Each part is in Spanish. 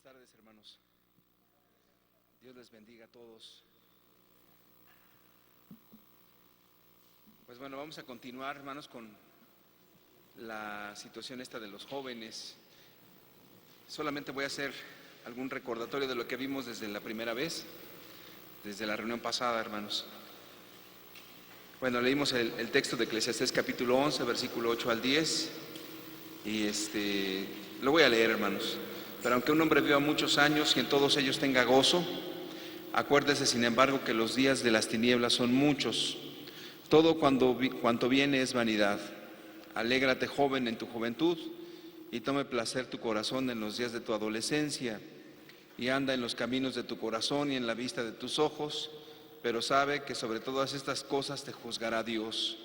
Buenas tardes, hermanos. Dios les bendiga a todos. Pues bueno, vamos a continuar, hermanos, con la situación esta de los jóvenes. Solamente voy a hacer algún recordatorio de lo que vimos desde la primera vez, desde la reunión pasada, hermanos. Bueno, leímos el texto de Eclesiastés capítulo 11, versículo 8 al 10, y lo voy a leer, hermanos. Pero aunque un hombre viva muchos años y en todos ellos tenga gozo, acuérdese, sin embargo, que los días de las tinieblas son muchos. Todo cuanto viene es vanidad. Alégrate, joven, en tu juventud, y tome placer tu corazón en los días de tu adolescencia, y anda en los caminos de tu corazón y en la vista de tus ojos, pero sabe que sobre todas estas cosas te juzgará Dios.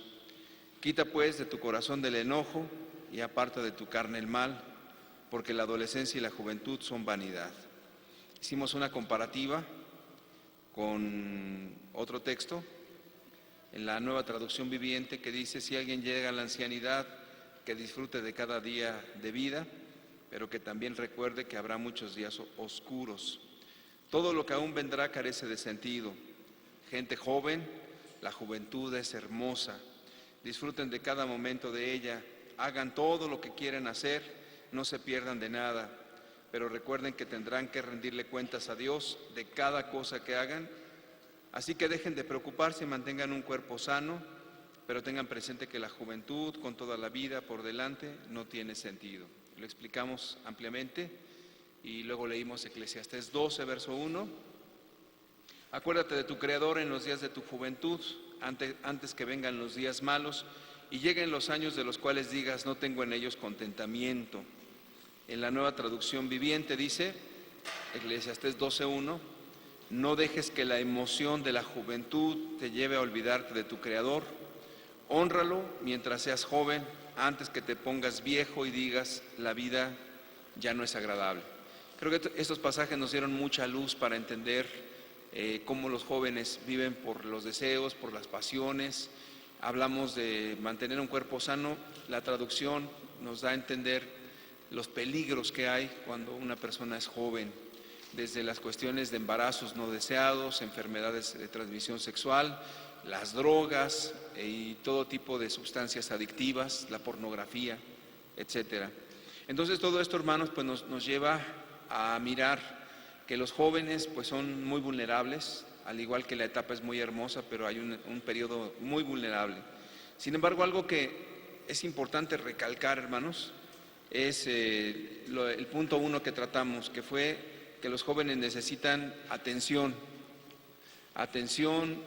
Quita pues de tu corazón del enojo y aparta de tu carne el mal, porque la adolescencia y la juventud son vanidad. Hicimos una comparativa con otro texto en la Nueva Traducción Viviente que dice: si alguien llega a la ancianidad, que disfrute de cada día de vida, pero que también recuerde que habrá muchos días oscuros. Todo lo que aún vendrá carece de sentido. Gente joven, la juventud es hermosa. Disfruten de cada momento de ella, hagan todo lo que quieren hacer, no se pierdan de nada, pero recuerden que tendrán que rendirle cuentas a Dios de cada cosa que hagan. Así que dejen de preocuparse y mantengan un cuerpo sano, pero tengan presente que la juventud, con toda la vida por delante, no tiene sentido. Lo explicamos ampliamente y luego leímos Eclesiastés 12, verso 1. Acuérdate de tu Creador en los días de tu juventud, antes que vengan los días malos y lleguen los años de los cuales digas: no tengo en ellos contentamiento. En la Nueva Traducción Viviente dice, Eclesiastés 12:1, no dejes que la emoción de la juventud te lleve a olvidarte de tu Creador. Hónralo mientras seas joven, antes que te pongas viejo y digas: la vida ya no es agradable. Creo que estos pasajes nos dieron mucha luz para entender cómo los jóvenes viven por los deseos, por las pasiones. Hablamos de mantener un cuerpo sano. La traducción nos da a entender los peligros que hay cuando una persona es joven, desde las cuestiones de embarazos no deseados, enfermedades de transmisión sexual, las drogas y todo tipo de sustancias adictivas, la pornografía, etcétera. Entonces todo esto, hermanos, pues nos lleva a mirar que los jóvenes pues son muy vulnerables, al igual que la etapa es muy hermosa, pero hay un periodo muy vulnerable. Sin embargo, algo que es importante recalcar, hermanos, es el punto 1 que tratamos, que fue que los jóvenes necesitan atención. Atención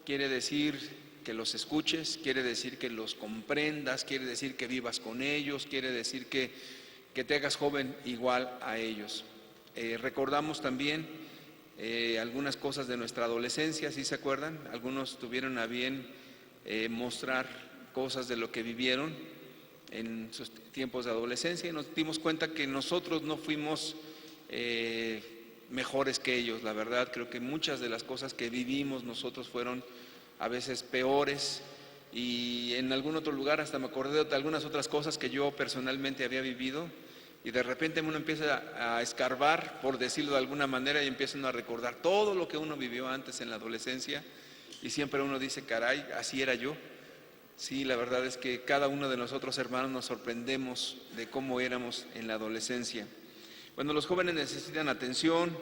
quiere decir que los escuches, quiere decir que los comprendas, quiere decir que vivas con ellos, quiere decir que te hagas joven igual a ellos. Recordamos también algunas cosas de nuestra adolescencia, ¿sí se acuerdan? Algunos tuvieron a bien mostrar cosas de lo que vivieron en sus tiempos de adolescencia, y nos dimos cuenta que nosotros no fuimos mejores que ellos. La verdad, creo que muchas de las cosas que vivimos nosotros fueron a veces peores, y en algún otro lugar hasta me acordé de algunas otras cosas que yo personalmente había vivido, y de repente uno empieza a escarbar, por decirlo de alguna manera, y empieza uno a recordar todo lo que uno vivió antes en la adolescencia, y siempre uno dice: caray, así era yo. Sí, la verdad es que cada uno de nosotros, hermanos, nos sorprendemos de cómo éramos en la adolescencia. Bueno, los jóvenes necesitan atención,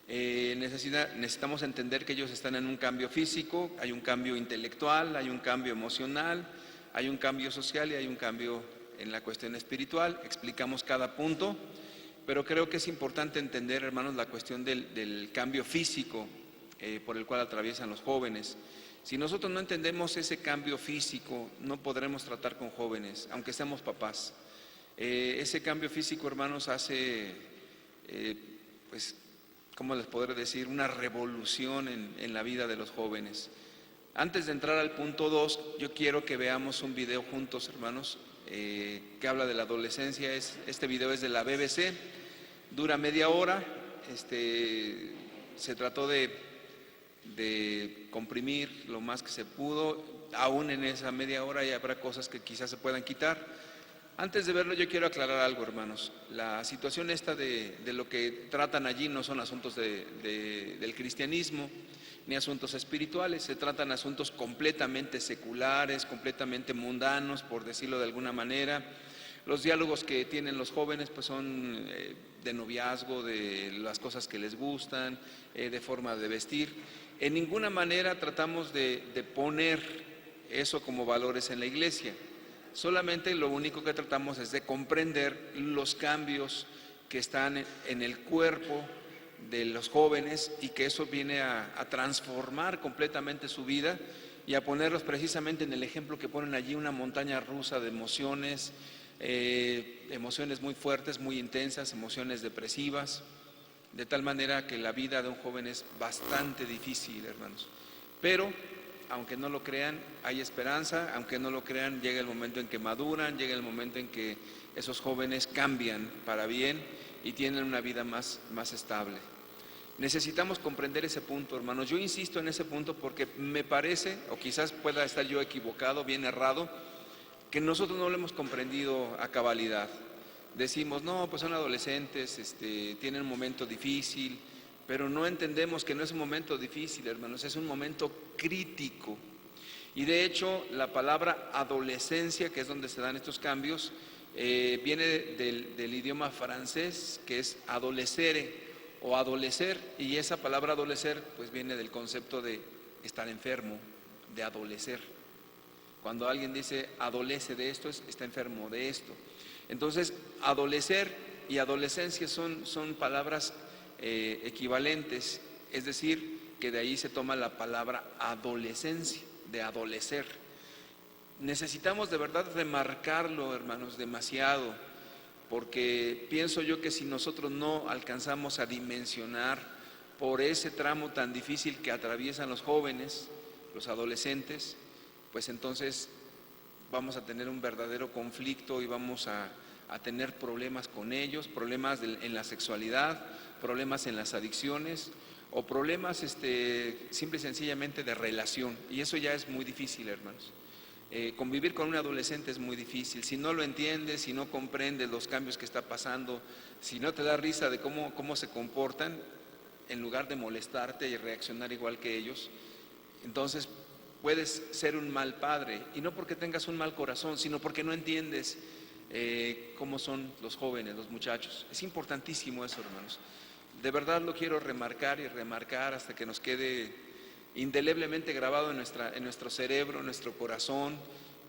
necesitamos entender que ellos están en un cambio físico, hay un cambio intelectual, hay un cambio emocional, hay un cambio social y hay un cambio en la cuestión espiritual. Explicamos cada punto, pero creo que es importante entender, hermanos, la cuestión del cambio físico por el cual atraviesan los jóvenes. Si nosotros no entendemos ese cambio físico, no podremos tratar con jóvenes, aunque seamos papás. Ese cambio físico, hermanos, hace, pues, ¿cómo les podré decir?, una revolución en la vida de los jóvenes. Antes de entrar al punto 2, yo quiero que veamos un video juntos, hermanos, que habla de la adolescencia. Este video es de la BBC, dura media hora. Se trató de comprimir lo más que se pudo. Aún en esa media hora y habrá cosas que quizás se puedan quitar, Antes de verlo, yo quiero aclarar algo, hermanos. La situación esta de lo que tratan allí no son asuntos del cristianismo ni asuntos espirituales, se tratan asuntos completamente seculares, completamente mundanos, por decirlo de alguna manera. Los diálogos que tienen los jóvenes pues son de noviazgo, de las cosas que les gustan, de forma de vestir. En ninguna manera tratamos de poner eso como valores en la iglesia. Solamente lo único que tratamos es de comprender los cambios que están en el cuerpo de los jóvenes y que eso viene a transformar completamente su vida y a ponerlos precisamente en el ejemplo que ponen allí, una montaña rusa de emociones, emociones muy fuertes, muy intensas, emociones depresivas, de tal manera que la vida de un joven es bastante difícil, hermanos. Pero aunque no lo crean, hay esperanza, aunque no lo crean, llega el momento en que maduran, llega el momento en que esos jóvenes cambian para bien y tienen una vida más estable. Necesitamos comprender ese punto, hermanos. Yo insisto en ese punto porque me parece, o quizás pueda estar yo equivocado, bien errado, que nosotros no lo hemos comprendido a cabalidad. Decimos, no, pues son adolescentes, tienen un momento difícil, pero no entendemos que no es un momento difícil, hermanos, es un momento crítico. Y de hecho, la palabra adolescencia, que es donde se dan estos cambios, viene del idioma francés, que es adolecere o adolecer, y esa palabra adolecer pues viene del concepto de estar enfermo, de adolecer. Cuando alguien dice adolece de esto, está enfermo de esto. Entonces, adolecer y adolescencia son palabras equivalentes, es decir, que de ahí se toma la palabra adolescencia, de adolecer. Necesitamos de verdad remarcarlo, hermanos, demasiado, porque pienso yo que si nosotros no alcanzamos a dimensionar por ese tramo tan difícil que atraviesan los jóvenes, los adolescentes, pues entonces vamos a tener un verdadero conflicto y vamos a tener problemas con ellos, problemas en la sexualidad, problemas en las adicciones o problemas simple y sencillamente de relación, y eso ya es muy difícil, hermanos. Convivir con un adolescente es muy difícil. Si no lo entiendes, si no comprendes los cambios que está pasando, si no te da risa de cómo se comportan, en lugar de molestarte y reaccionar igual que ellos, entonces puedes ser un mal padre, y no porque tengas un mal corazón, sino porque no entiendes cómo son los jóvenes, los muchachos. Es importantísimo eso, hermanos. De verdad lo quiero remarcar y remarcar hasta que nos quede indeleblemente grabado en nuestro cerebro, en nuestro corazón,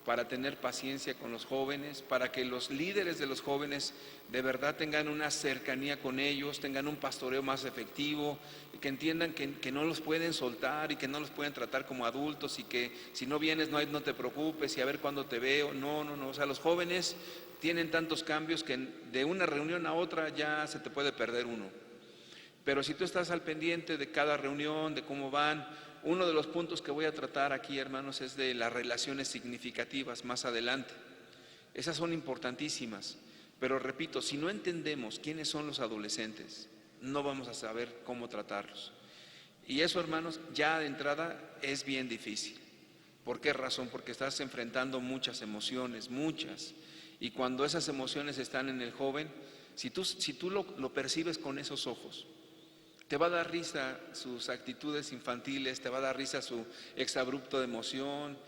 para tener paciencia con los jóvenes, para que los líderes de los jóvenes de verdad tengan una cercanía con ellos, tengan un pastoreo más efectivo, y que entiendan que no los pueden soltar y que no los pueden tratar como adultos, y que si no vienes no te preocupes y a ver cuándo te veo. No, o sea, los jóvenes tienen tantos cambios que de una reunión a otra ya se te puede perder uno. Pero si tú estás al pendiente de cada reunión, de cómo van, uno de los puntos que voy a tratar aquí, hermanos, es de las relaciones significativas más adelante. Esas son importantísimas, pero repito, si no entendemos quiénes son los adolescentes, no vamos a saber cómo tratarlos. Y eso, hermanos, ya de entrada es bien difícil. ¿Por qué razón? Porque estás enfrentando muchas emociones, muchas. Y cuando esas emociones están en el joven, si tú lo percibes con esos ojos, te va a dar risa sus actitudes infantiles, te va a dar risa su exabrupto de emoción,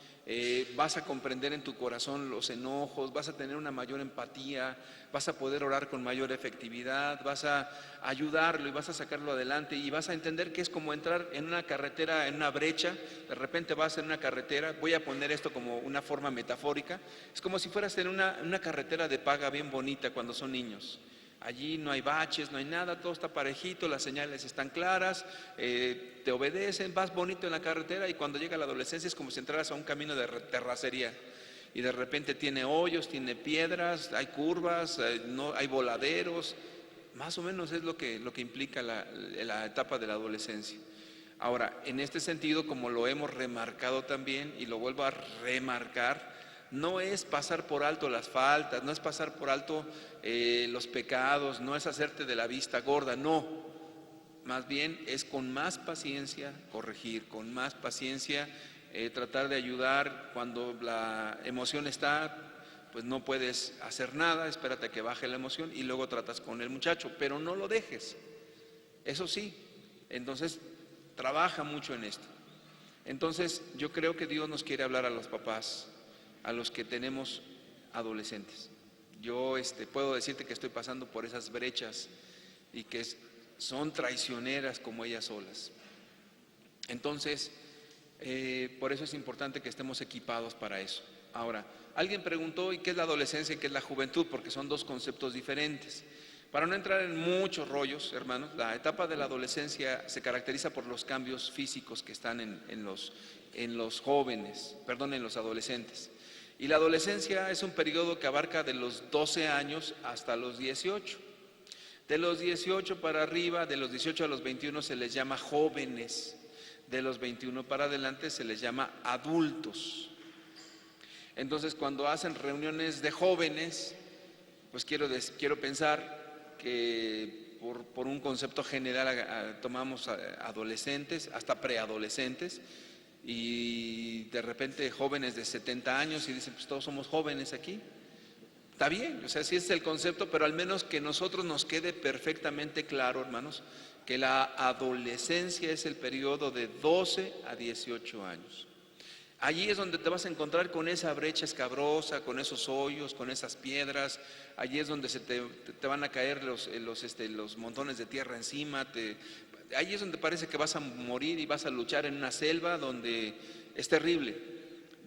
vas a comprender en tu corazón los enojos, vas a tener una mayor empatía, vas a poder orar con mayor efectividad, vas a ayudarlo y vas a sacarlo adelante, y vas a entender que es como entrar en una carretera, en una brecha. De repente vas en una carretera, voy a poner esto como una forma metafórica, es como si fueras en una carretera de paga bien bonita cuando son niños. Allí no hay baches, no hay nada, todo está parejito, las señales están claras, te obedecen, vas bonito en la carretera, y cuando llega la adolescencia es como si entraras a un camino de terracería, y de repente tiene hoyos, tiene piedras, hay curvas, hay voladeros. Más o menos es lo que implica la etapa de la adolescencia. Ahora, en este sentido, como lo hemos remarcado también, y lo vuelvo a remarcar, no es pasar por alto las faltas, no es pasar por alto los pecados, no es hacerte de la vista gorda, no. Más bien es con más paciencia corregir, con más paciencia tratar de ayudar cuando la emoción está pues no puedes hacer nada, espérate a que baje la emoción y luego tratas con el muchacho, pero no lo dejes. Eso sí, entonces trabaja mucho en esto. Entonces yo creo que Dios nos quiere hablar a los papás, a los que tenemos adolescentes. Yo puedo decirte que estoy pasando por esas brechas y que son traicioneras como ellas solas. Entonces, por eso es importante que estemos equipados para eso. Ahora, alguien preguntó, ¿y qué es la adolescencia y qué es la juventud? Porque son dos conceptos diferentes. Para no entrar en muchos rollos, hermanos, la etapa de la adolescencia se caracteriza por los cambios físicos que están en los jóvenes, en los adolescentes. Y la adolescencia es un periodo que abarca de los 12 años hasta los 18. De los 18 para arriba, de los 18 a los 21 se les llama jóvenes. De los 21 para adelante se les llama adultos. Entonces, cuando hacen reuniones de jóvenes, pues quiero pensar que por un concepto general tomamos adolescentes, hasta preadolescentes, y de repente jóvenes de 70 años y dicen, pues todos somos jóvenes aquí. Está bien, o sea, sí es el concepto, pero al menos que nosotros nos quede perfectamente claro, hermanos, que la adolescencia es el periodo de 12 a 18 años. Allí es donde te vas a encontrar con esa brecha escabrosa, con esos hoyos, con esas piedras. Allí es donde te van a caer los montones de tierra encima. Allí es donde parece que vas a morir y vas a luchar en una selva donde es terrible.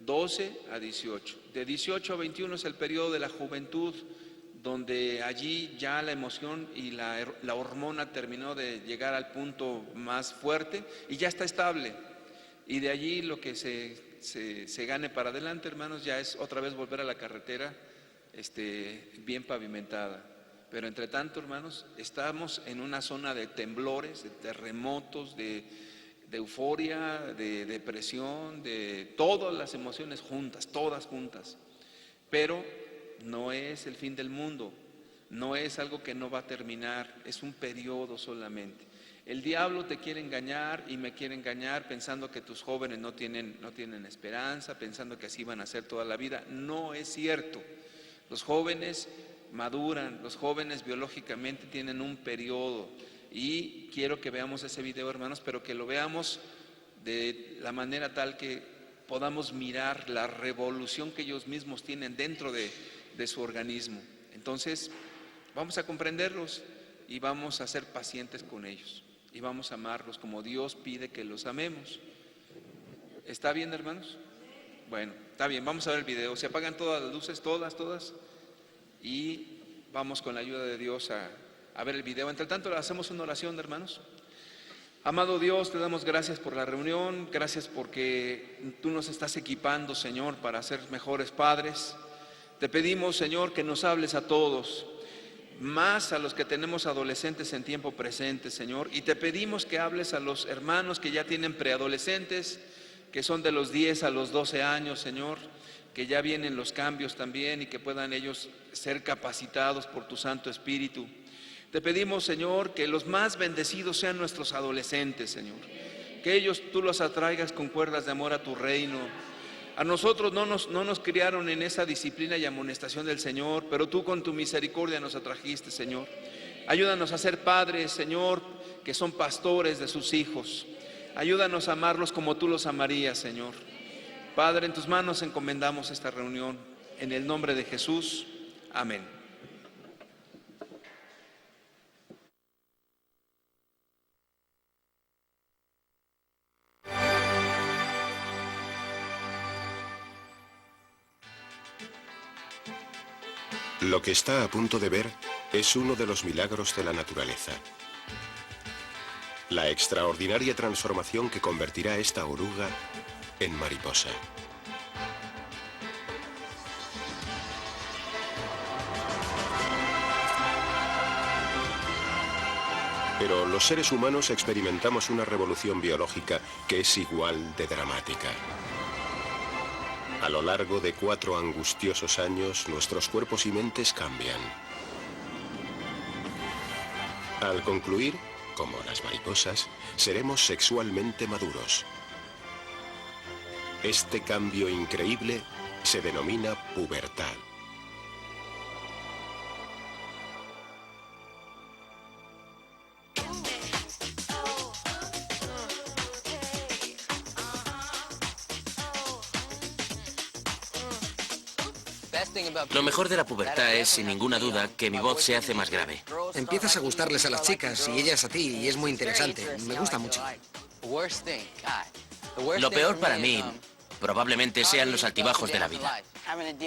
12 a 18. De 18 a 21 es el periodo de la juventud, donde allí ya la emoción y la hormona terminó de llegar al punto más fuerte y ya está estable. Y de allí lo que se gane para adelante, hermanos, ya es otra vez volver a la carretera bien pavimentada. Pero entre tanto, hermanos, estamos en una zona de temblores, de terremotos, de euforia, de depresión, de todas las emociones juntas, todas juntas. Pero no es el fin del mundo, no es algo que no va a terminar, es un periodo solamente. El diablo te quiere engañar y me quiere engañar pensando que tus jóvenes no tienen esperanza, pensando que así van a ser toda la vida. No es cierto. Los jóvenes maduran, los jóvenes biológicamente tienen un periodo. Y quiero que veamos ese video, hermanos, pero que lo veamos de la manera tal que podamos mirar la revolución que ellos mismos tienen dentro de su organismo. Entonces, vamos a comprenderlos y vamos a ser pacientes con ellos. Y vamos a amarlos como Dios pide que los amemos. ¿Está bien, hermanos? Bueno, está bien, vamos a ver el video. Se apagan todas las luces, todas. Y vamos con la ayuda de Dios a ver el video. Entre tanto, hacemos una oración, hermanos. Amado Dios, te damos gracias por la reunión. Gracias porque tú nos estás equipando, Señor, para ser mejores padres. Te pedimos, Señor, que nos hables a todos, más a los que tenemos adolescentes en tiempo presente, Señor, y te pedimos que hables a los hermanos que ya tienen preadolescentes, que son de los 10 a los 12 años, Señor, que ya vienen los cambios también y que puedan ellos ser capacitados por tu Santo Espíritu. Te pedimos, Señor, que los más bendecidos sean nuestros adolescentes, Señor, que ellos tú los atraigas con cuerdas de amor a tu reino. A nosotros no nos criaron en esa disciplina y amonestación del Señor, pero tú con tu misericordia nos atrajiste, Señor. Ayúdanos a ser padres, Señor, que son pastores de sus hijos. Ayúdanos a amarlos como tú los amarías, Señor. Padre, en tus manos encomendamos esta reunión. En el nombre de Jesús. Amén. Lo que está a punto de ver es uno de los milagros de la naturaleza. La extraordinaria transformación que convertirá esta oruga en mariposa. Pero los seres humanos experimentamos una revolución biológica que es igual de dramática. A lo largo de 4 angustiosos años, nuestros cuerpos y mentes cambian. Al concluir, como las mariposas, seremos sexualmente maduros. Este cambio increíble se denomina pubertad. Lo mejor de la pubertad es, sin ninguna duda, que mi voz se hace más grave. Empiezas a gustarles a las chicas y ellas a ti, y es muy interesante. Me gusta mucho. Lo peor para mí probablemente sean los altibajos de la vida.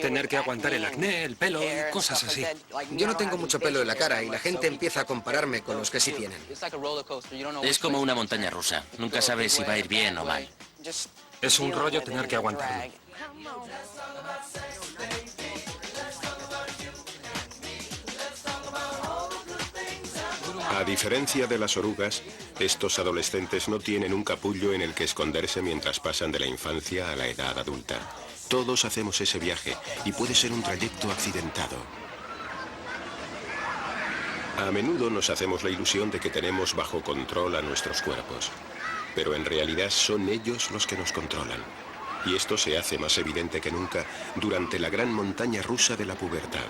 Tener que aguantar el acné, el pelo y cosas así. Yo no tengo mucho pelo en la cara y la gente empieza a compararme con los que sí tienen. Es como una montaña rusa. Nunca sabes si va a ir bien o mal. Es un rollo tener que aguantarlo. A diferencia de las orugas, estos adolescentes no tienen un capullo en el que esconderse mientras pasan de la infancia a la edad adulta. Todos hacemos ese viaje y puede ser un trayecto accidentado. A menudo nos hacemos la ilusión de que tenemos bajo control a nuestros cuerpos, pero en realidad son ellos los que nos controlan. Y esto se hace más evidente que nunca durante la gran montaña rusa de la pubertad.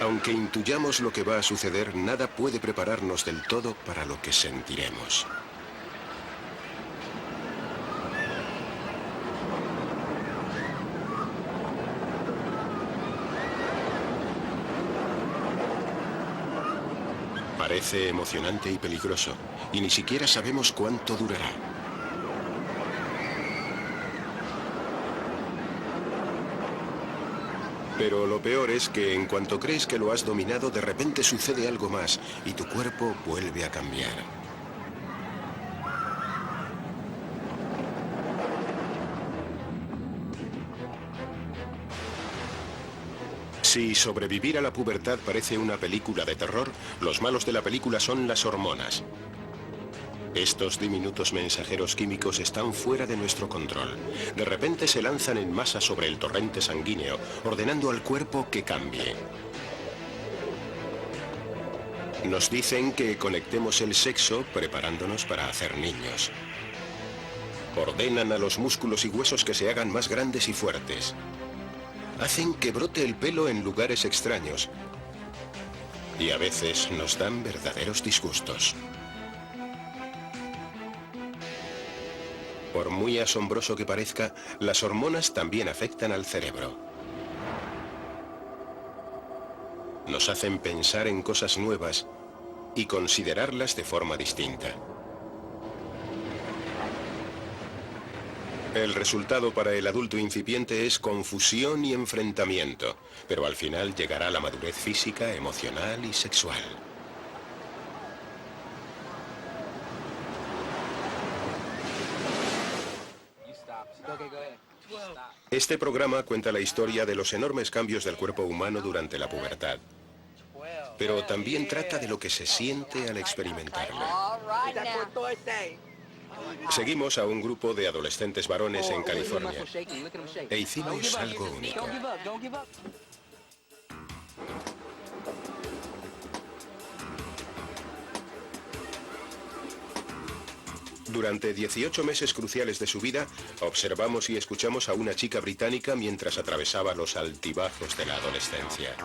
Aunque intuyamos lo que va a suceder, nada puede prepararnos del todo para lo que sentiremos. Parece emocionante y peligroso, y ni siquiera sabemos cuánto durará. Pero lo peor es que en cuanto crees que lo has dominado, de repente sucede algo más y tu cuerpo vuelve a cambiar. Si sobrevivir a la pubertad parece una película de terror, los malos de la película son las hormonas. Estos diminutos mensajeros químicos están fuera de nuestro control. De repente se lanzan en masa sobre el torrente sanguíneo, ordenando al cuerpo que cambie. Nos dicen que conectemos el sexo preparándonos para hacer niños. Ordenan a los músculos y huesos que se hagan más grandes y fuertes. Hacen que brote el pelo en lugares extraños. Y a veces nos dan verdaderos disgustos. Por muy asombroso que parezca, las hormonas también afectan al cerebro. Nos hacen pensar en cosas nuevas y considerarlas de forma distinta. El resultado para el adulto incipiente es confusión y enfrentamiento, pero al final llegará la madurez física, emocional y sexual. Este programa cuenta la historia de los enormes cambios del cuerpo humano durante la pubertad, pero también trata de lo que se siente al experimentarlo. Seguimos a un grupo de adolescentes varones en California e hicimos algo único. Durante 18 meses cruciales de su vida, observamos y escuchamos a una chica británica mientras atravesaba los altibajos de la adolescencia.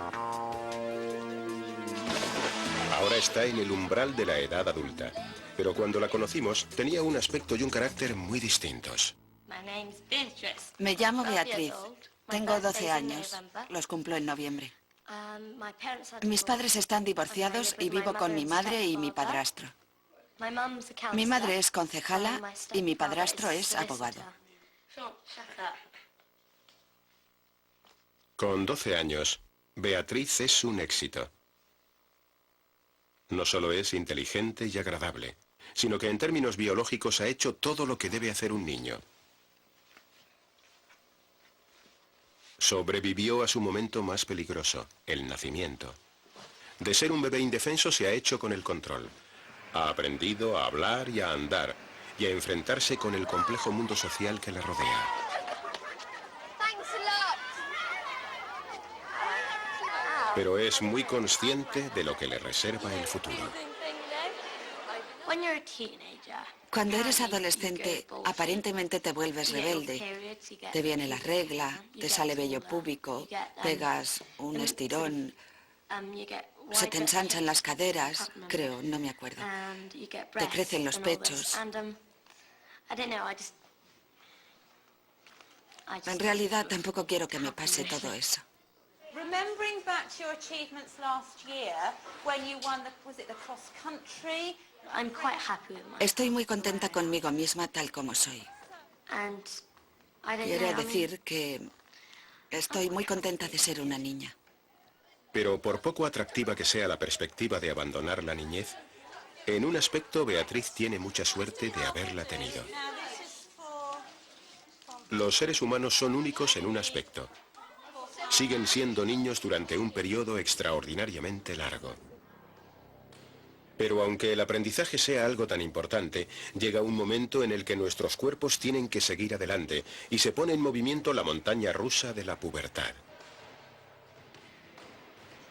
Ahora está en el umbral de la edad adulta, pero cuando la conocimos tenía un aspecto y un carácter muy distintos. Me llamo Beatriz. Tengo 12 años. Los cumplo en noviembre. Mis padres están divorciados y vivo con mi madre y mi padrastro. Mi madre es concejala y mi padrastro es abogado. Con 12 años, Beatriz es un éxito. No solo es inteligente y agradable, sino que en términos biológicos ha hecho todo lo que debe hacer un niño. Sobrevivió a su momento más peligroso, el nacimiento. De ser un bebé indefenso se ha hecho con el control. Ha aprendido a hablar y a andar, y a enfrentarse con el complejo mundo social que le rodea. Pero es muy consciente de lo que le reserva el futuro. Cuando eres adolescente, aparentemente te vuelves rebelde. Te viene la regla, te sale vello púbico, pegas un estirón, se te ensanchan las caderas, creo, no me acuerdo. Te crecen los pechos. En realidad tampoco quiero que me pase todo eso. Remembering back to your achievements last year when you won was it the cross country? I'm quite happy with myself. Estoy muy contenta conmigo misma tal como soy. And I don't Quiere know, decir que estoy muy contenta de ser una niña. Pero por poco atractiva que sea la perspectiva de abandonar la niñez, en un aspecto Beatriz tiene mucha suerte de haberla tenido. Los seres humanos son únicos en un aspecto. Siguen siendo niños durante un periodo extraordinariamente largo. Pero aunque el aprendizaje sea algo tan importante, llega un momento en el que nuestros cuerpos tienen que seguir adelante y se pone en movimiento la montaña rusa de la pubertad.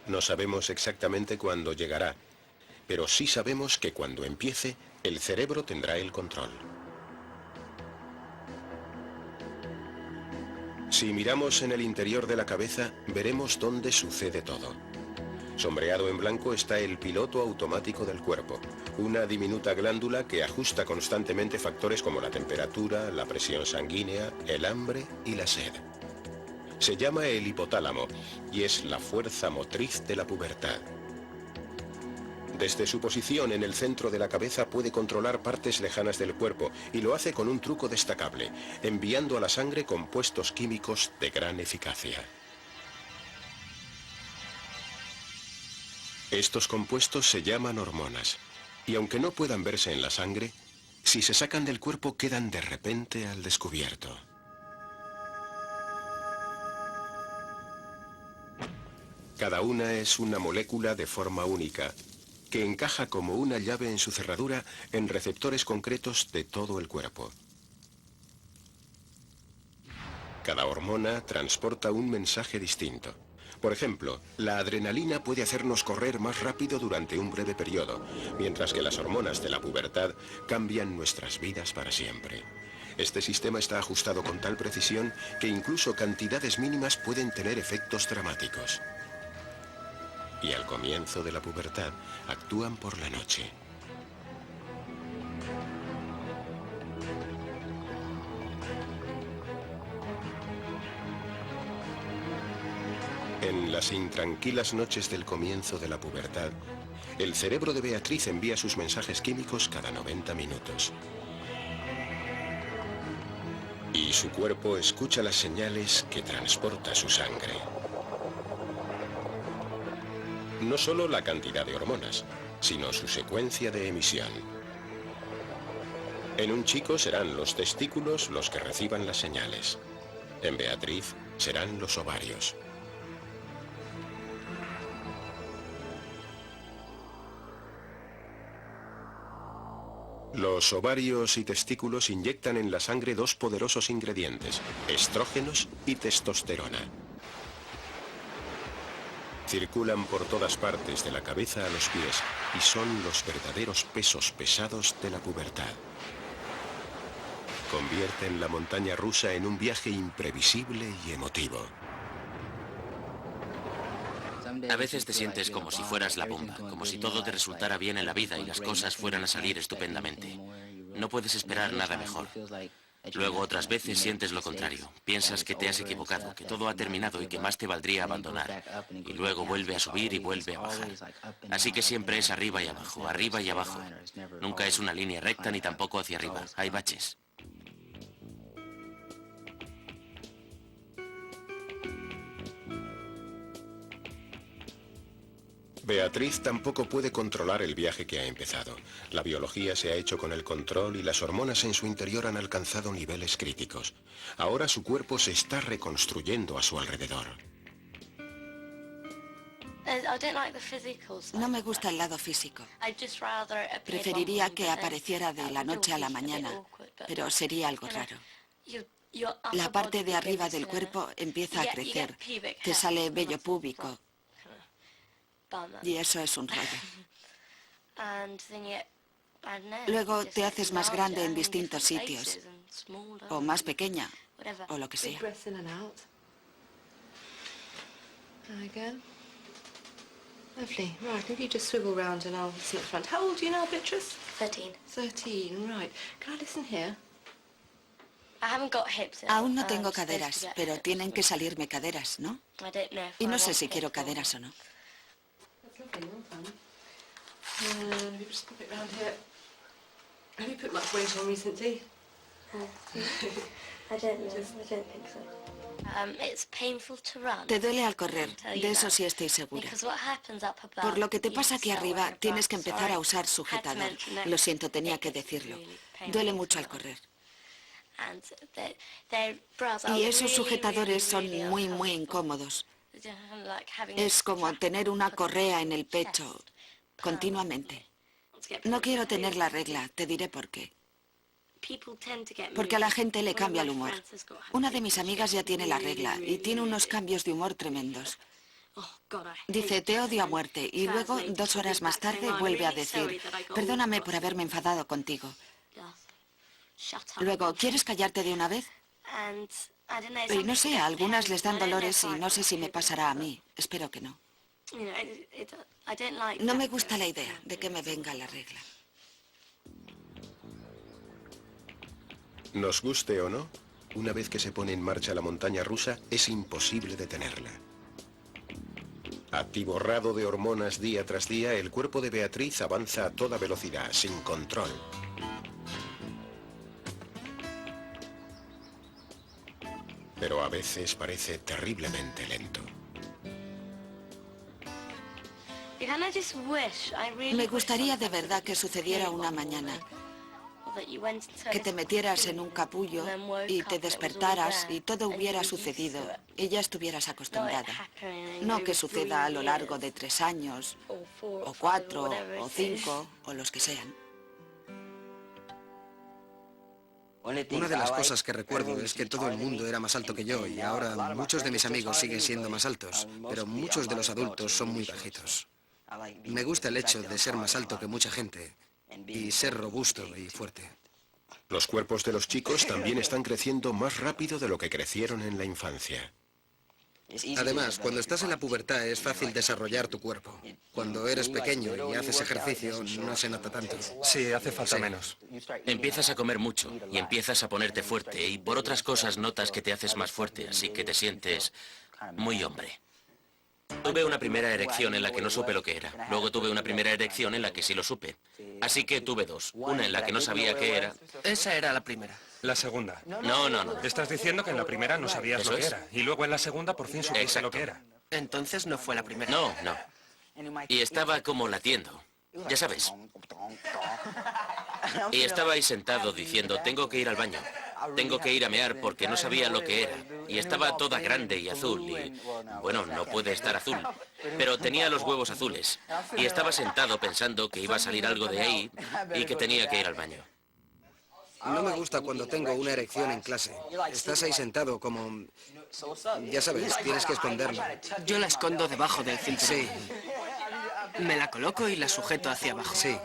No sabemos exactamente cuándo llegará, pero sí sabemos que cuando empiece, el cerebro tendrá el control. Si miramos en el interior de la cabeza, veremos dónde sucede todo. Sombreado en blanco está el piloto automático del cuerpo, una diminuta glándula que ajusta constantemente factores como la temperatura, la presión sanguínea, el hambre y la sed. Se llama el hipotálamo y es la fuerza motriz de la pubertad. Desde su posición en el centro de la cabeza puede controlar partes lejanas del cuerpo y lo hace con un truco destacable, enviando a la sangre compuestos químicos de gran eficacia. Estos compuestos se llaman hormonas, y aunque no puedan verse en la sangre, si se sacan del cuerpo quedan de repente al descubierto. Cada una es una molécula de forma única, que encaja como una llave en su cerradura en receptores concretos de todo el cuerpo. Cada hormona transporta un mensaje distinto. Por ejemplo, la adrenalina puede hacernos correr más rápido durante un breve periodo, mientras que las hormonas de la pubertad cambian nuestras vidas para siempre. Este sistema está ajustado con tal precisión que incluso cantidades mínimas pueden tener efectos dramáticos. Y al comienzo de la pubertad actúan por la noche. En las intranquilas noches del comienzo de la pubertad, el cerebro de Beatriz envía sus mensajes químicos cada 90 minutos. Y su cuerpo escucha las señales que transporta su sangre. No solo la cantidad de hormonas, sino su secuencia de emisión. En un chico serán los testículos los que reciban las señales. En Beatriz serán los ovarios. Los ovarios y testículos inyectan en la sangre dos poderosos ingredientes, estrógenos y testosterona. Circulan por todas partes de la cabeza a los pies y son los verdaderos pesos pesados de la pubertad. Convierten la montaña rusa en un viaje imprevisible y emotivo. A veces te sientes como si fueras la bomba, como si todo te resultara bien en la vida y las cosas fueran a salir estupendamente. No puedes esperar nada mejor. Luego otras veces sientes lo contrario. Piensas que te has equivocado, que todo ha terminado y que más te valdría abandonar. Y luego vuelve a subir y vuelve a bajar. Así que siempre es arriba y abajo, arriba y abajo. Nunca es una línea recta ni tampoco hacia arriba. Hay baches. Beatriz tampoco puede controlar el viaje que ha empezado. La biología se ha hecho con el control y las hormonas en su interior han alcanzado niveles críticos. Ahora su cuerpo se está reconstruyendo a su alrededor. No me gusta el lado físico. Preferiría que apareciera de la noche a la mañana, pero sería algo raro. La parte de arriba del cuerpo empieza a crecer, te sale vello púbico. Y eso es un rollo. Luego te haces más grande en distintos sitios, o más pequeña, o lo que sea. Lovely. Right, if you just swivel round and I'll listen at the front. How old are you now, Beatrice? 13. 13, right. Can I listen here? Aún no tengo caderas, pero tienen que salirme caderas, ¿no? Y no sé si quiero caderas o no. Have you just pop it round here? Have you put much weight on recently? I don't think so. It's painful to run. Te duele al correr, de eso sí estoy segura. Because what happens up above, Por lo que te you pasa aquí start arriba, wearing tienes que bras. empezar a Sorry. usar Had to sujetador. mention it. Lo siento, tenía que decirlo. Duele mucho al correr. And their bras are Y esos really, sujetadores son really muy, muy uncomfortable. incómodos. Like having Es como strap tener una for the correa en el chest pecho continuamente. to get No rid quiero of tener la regla, te diré por qué. people tend to get Porque a la moody. gente le One of cambia my el humor. friends has got her Una de period mis and she amigas ya gets tiene la really, regla y really, tiene unos really cambios de humor tremendos. Oh, God, I hate Dice, te odio a this. muerte, y luego, 2 horas más tarde, vuelve a decir, perdóname por haberme enfadado contigo. Shut up. Luego, ¿quieres callarte de una vez? And, I don't know, Y no some sé, people a get algunas les dan I don't know dolores if y I no sé si me could, pasará a mí. Espero que no. you know, I don't like No that. me gusta la idea de que me venga la regla. Nos guste o no, una vez que se pone en marcha la montaña rusa, es imposible detenerla. Atiborrado de hormonas día tras día, el cuerpo de Beatriz avanza a toda velocidad, sin control. Pero a veces parece terriblemente lento. And I just wish, I really Me wish gustaría de sometimes verdad that que you sucediera came una one mañana, morning, or that you went into que a te little metieras en un sleep capullo and then woke y up te and it was all despertaras there y todo and you hubiera were used to sucedido it. y ya estuvieras Not it acostumbrada. happening No que over suceda a lo 3 largo de years, 3 años, or 4 o or 5 4, or whatever o it is. 5, o los que sean. Una de las cosas que recuerdo es que todo el mundo era más alto que yo y ahora muchos de mis amigos siguen siendo más altos, pero muchos de los adultos son muy bajitos. Me gusta el hecho de ser más alto que mucha gente y ser robusto y fuerte. Los cuerpos de los chicos también están creciendo más rápido de lo que crecieron en la infancia. Además, cuando estás en la pubertad es fácil desarrollar tu cuerpo. Cuando eres pequeño y haces ejercicio no se nota tanto. Sí, hace falta menos. Empiezas a comer mucho y empiezas a ponerte fuerte y por otras cosas notas que te haces más fuerte, así que te sientes muy hombre. Tuve una primera erección en la que no supe lo que era. Luego tuve una primera erección en la que sí lo supe. Así que tuve dos. Una en la que no sabía qué era. Esa era la primera. La segunda. No. Estás diciendo que en la primera no sabías Eso lo que es. era. Y luego en la segunda por fin supiste Exacto. lo que era. Entonces no fue la primera. No. Y estaba como latiendo. Ya sabes. Y estaba ahí sentado diciendo, tengo que ir al baño. Tengo que ir a mear porque no sabía lo que era. Y estaba toda grande y azul y... Bueno, no puede estar azul. Pero tenía los huevos azules. Y estaba sentado pensando que iba a salir algo de ahí y que tenía que ir al baño. No me gusta cuando tengo una erección en clase. Estás ahí sentado como... Ya sabes, tienes que esconderlo. Yo la escondo debajo del cinturón. Sí, Me la coloco y la sujeto hacia abajo. sí.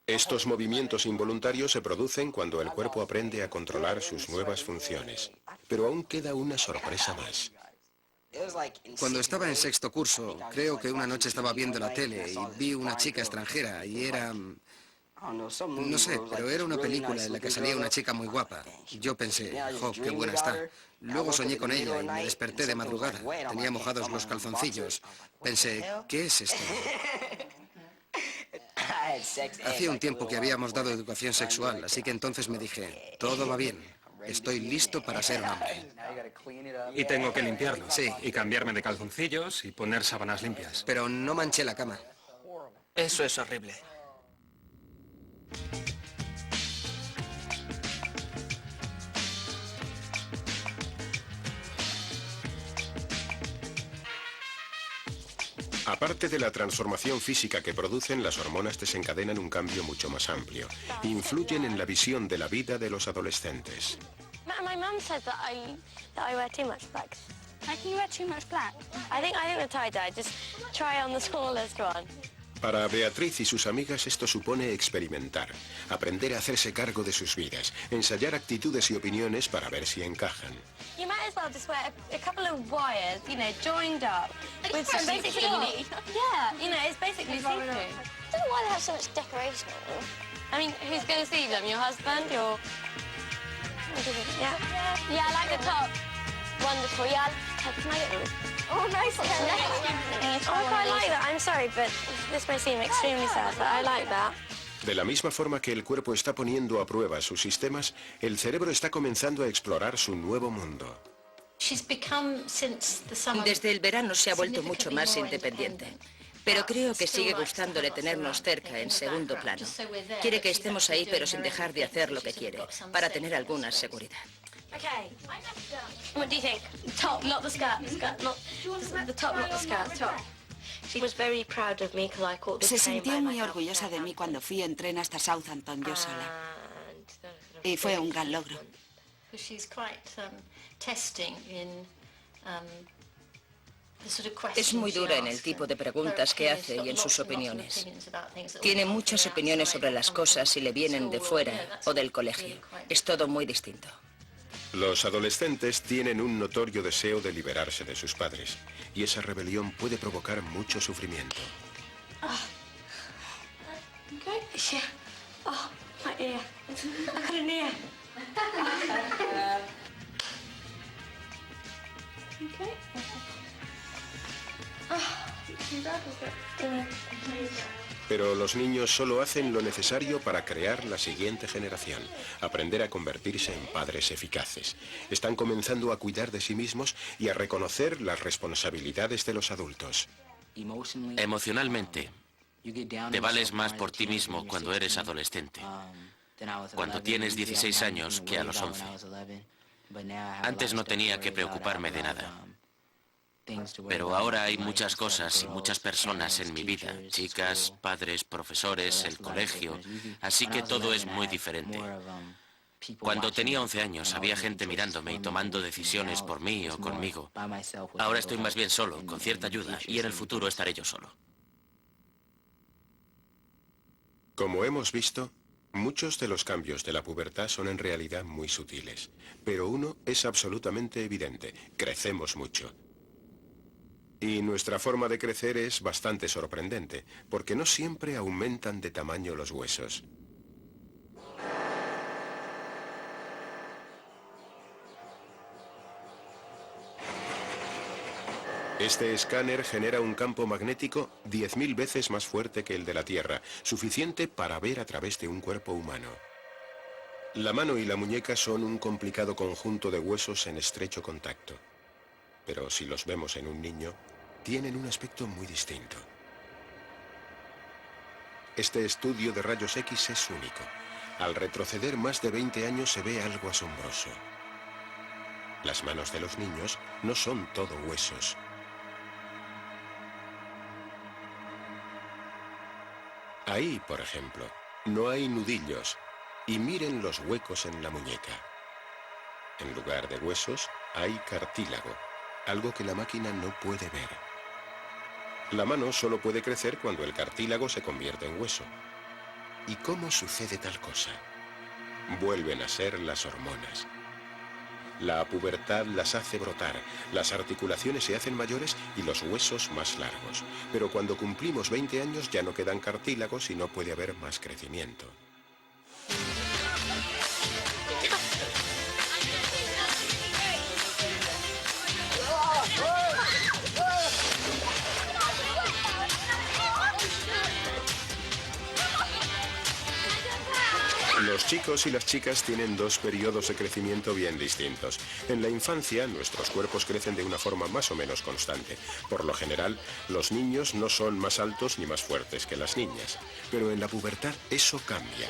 Estos movimientos involuntarios se producen cuando el cuerpo aprende a controlar sus nuevas funciones. Pero aún queda una sorpresa más. Cuando estaba en sexto curso, creo que una noche estaba viendo la tele y vi una chica extranjera y era... No sé, pero era una película en la que salía una chica muy guapa. Yo pensé, jo, qué buena está. Luego soñé con ella y me desperté de madrugada. Tenía mojados los calzoncillos. Pensé, ¿qué es esto? Hacía un tiempo que habíamos dado educación sexual, así que entonces me dije, todo va bien. Estoy listo para ser un hombre. Y tengo que limpiarlo. Sí. Y cambiarme de calzoncillos y poner sábanas limpias. Pero no manché la cama. Eso es horrible. Aparte de la transformación física que producen, las hormonas desencadenan un cambio mucho más amplio. Influyen en la visión de la vida de los adolescentes. My mum said that I wear too much black. How can you wear too much black? I think the tie-dye. Just try on the smallest one. Para Beatriz y sus amigas esto supone experimentar, aprender a hacerse cargo de sus vidas, ensayar actitudes y opiniones para ver si encajan. You might as well just wear a couple of wires, you know, joined up with some basically. Yeah, you know, it's basically see-through. I don't know why they have so much decoration on them. I mean, who's going to see them? Your husband? Your... Yeah. Yeah, I like the top. Wonderful. Yeah. Can I get it? Oh, nice. Oh, I like that. I'm sorry, but this may seem extremely sad, but I like that. De la misma forma que el cuerpo está poniendo a prueba sus sistemas, el cerebro está comenzando a explorar su nuevo mundo. Desde el verano se ha vuelto mucho más independiente. Pero creo que sigue gustándole tenernos cerca en segundo plano. Quiere que estemos ahí, pero sin dejar de hacer lo que quiere, para tener alguna seguridad. Okay. What do you think? Top, not the skirt. Not the top, not the skirt. Top. She was very proud of me because I caught the Se train sintió by muy myself. orgullosa de mí cuando fui en tren hasta Southampton yo sola. Y fue un gran logro. Es muy dura en el tipo de preguntas que hace y en sus opiniones. Tiene muchas opiniones sobre las cosas si le vienen de fuera o del colegio. Es todo muy distinto. Los adolescentes tienen un notorio deseo de liberarse de sus padres, y esa rebelión puede provocar mucho sufrimiento. Okay. Yeah. Oh, my ear. I got an ear. Okay. Pero los niños solo hacen lo necesario para crear la siguiente generación, aprender a convertirse en padres eficaces. Están comenzando a cuidar de sí mismos y a reconocer las responsabilidades de los adultos. Emocionalmente, te vales más por ti mismo cuando eres adolescente, cuando tienes 16 años que a los 11. Antes no tenía que preocuparme de nada. Pero ahora hay muchas cosas y muchas personas en mi vida, chicas, padres, profesores, el colegio, así que todo es muy diferente. Cuando tenía 11 años había gente mirándome y tomando decisiones por mí o conmigo. Ahora estoy más bien solo, con cierta ayuda, y en el futuro estaré yo solo. Como hemos visto, muchos de los cambios de la pubertad son en realidad muy sutiles, pero uno es absolutamente evidente: crecemos mucho. Y nuestra forma de crecer es bastante sorprendente, porque no siempre aumentan de tamaño los huesos. Este escáner genera un campo magnético 10.000 veces más fuerte que el de la Tierra, suficiente para ver a través de un cuerpo humano. La mano y la muñeca son un complicado conjunto de huesos en estrecho contacto. Pero si los vemos en un niño, tienen un aspecto muy distinto. Este estudio de rayos X es único. Al retroceder más de 20 años se ve algo asombroso. Las manos de los niños no son todo huesos. Ahí, por ejemplo, no hay nudillos, y miren los huecos en la muñeca. En lugar de huesos, hay cartílago, algo que la máquina no puede ver. La mano solo puede crecer cuando el cartílago se convierte en hueso. ¿Y cómo sucede tal cosa? Vuelven a ser las hormonas. La pubertad las hace brotar, las articulaciones se hacen mayores y los huesos más largos. Pero cuando cumplimos 20 años ya no quedan cartílagos y no puede haber más crecimiento. Los chicos y las chicas tienen dos periodos de crecimiento bien distintos. En la infancia, nuestros cuerpos crecen de una forma más o menos constante. Por lo general, los niños no son más altos ni más fuertes que las niñas. Pero en la pubertad eso cambia.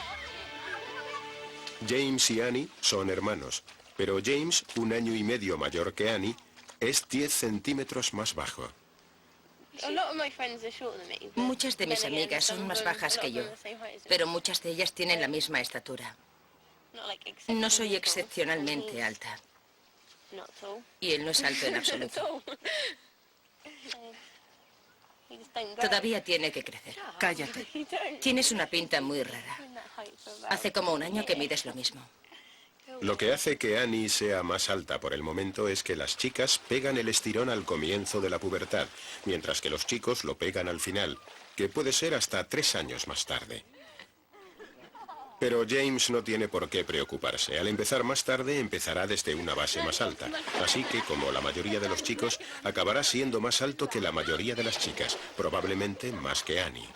James y Annie son hermanos, pero James, 1 año y medio mayor que Annie, es 10 centímetros más bajo. Muchas de mis amigas son más bajas que yo, pero muchas de ellas tienen la misma estatura. No soy excepcionalmente alta. Y él no es alto en absoluto. Todavía tiene que crecer. Cállate. Tienes una pinta muy rara. Hace como 1 año que mides lo mismo. Lo que hace que Annie sea más alta por el momento es que las chicas pegan el estirón al comienzo de la pubertad, mientras que los chicos lo pegan al final, que puede ser hasta 3 años más tarde. Pero James no tiene por qué preocuparse. Al empezar más tarde, empezará desde una base más alta. Así que, como la mayoría de los chicos, acabará siendo más alto que la mayoría de las chicas. Probablemente más que Annie.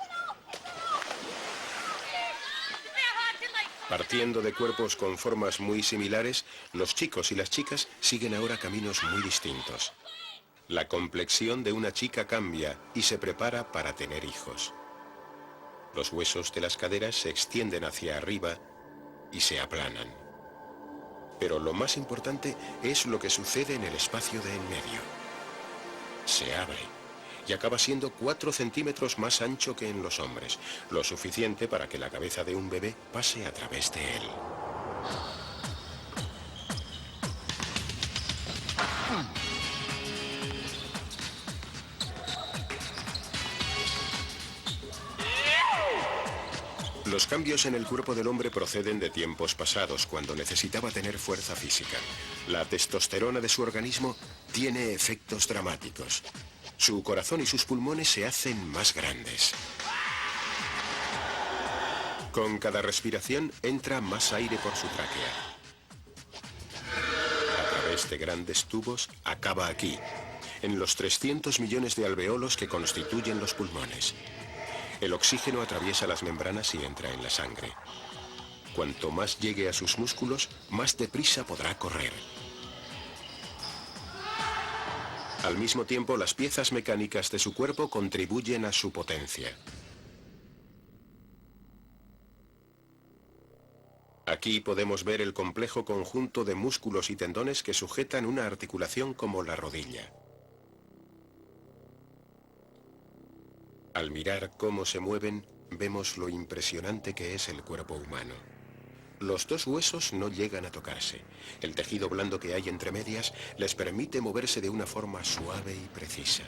Partiendo de cuerpos con formas muy similares, los chicos y las chicas siguen ahora caminos muy distintos. La complexión de una chica cambia y se prepara para tener hijos. Los huesos de las caderas se extienden hacia arriba y se aplanan. Pero lo más importante es lo que sucede en el espacio de en medio. Se abre y acaba siendo 4 centímetros más ancho que en los hombres, lo suficiente para que la cabeza de un bebé pase a través de él. Los cambios en el cuerpo del hombre proceden de tiempos pasados, cuando necesitaba tener fuerza física. La testosterona de su organismo tiene efectos dramáticos. Su corazón y sus pulmones se hacen más grandes. Con cada respiración entra más aire por su tráquea. A través de grandes tubos acaba aquí, en los 300 millones de alveolos que constituyen los pulmones. El oxígeno atraviesa las membranas y entra en la sangre. Cuanto más llegue a sus músculos, más deprisa podrá correr. Al mismo tiempo, las piezas mecánicas de su cuerpo contribuyen a su potencia. Aquí podemos ver el complejo conjunto de músculos y tendones que sujetan una articulación como la rodilla. Al mirar cómo se mueven, vemos lo impresionante que es el cuerpo humano. Los dos huesos no llegan a tocarse. El tejido blando que hay entre medias les permite moverse de una forma suave y precisa.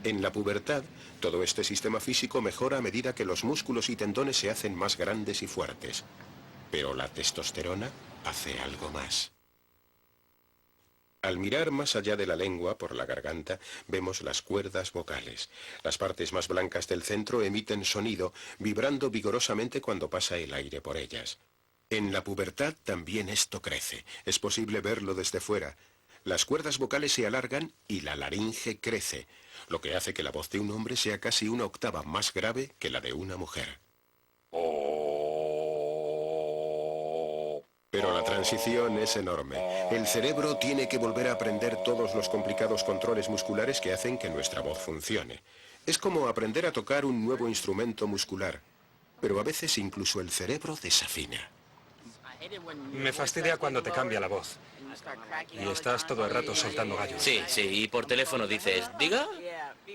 En la pubertad, todo este sistema físico mejora a medida que los músculos y tendones se hacen más grandes y fuertes. Pero la testosterona hace algo más. Al mirar más allá de la lengua, por la garganta, vemos las cuerdas vocales. Las partes más blancas del centro emiten sonido, vibrando vigorosamente cuando pasa el aire por ellas. En la pubertad también esto crece. Es posible verlo desde fuera. Las cuerdas vocales se alargan y la laringe crece, lo que hace que la voz de un hombre sea casi una octava más grave que la de una mujer. Pero la transición es enorme. El cerebro tiene que volver a aprender todos los complicados controles musculares que hacen que nuestra voz funcione. Es como aprender a tocar un nuevo instrumento muscular, pero a veces incluso el cerebro desafina. Me fastidia cuando te cambia la voz. Y estás todo el rato soltando gallos. Sí, y por teléfono dices, ¿diga?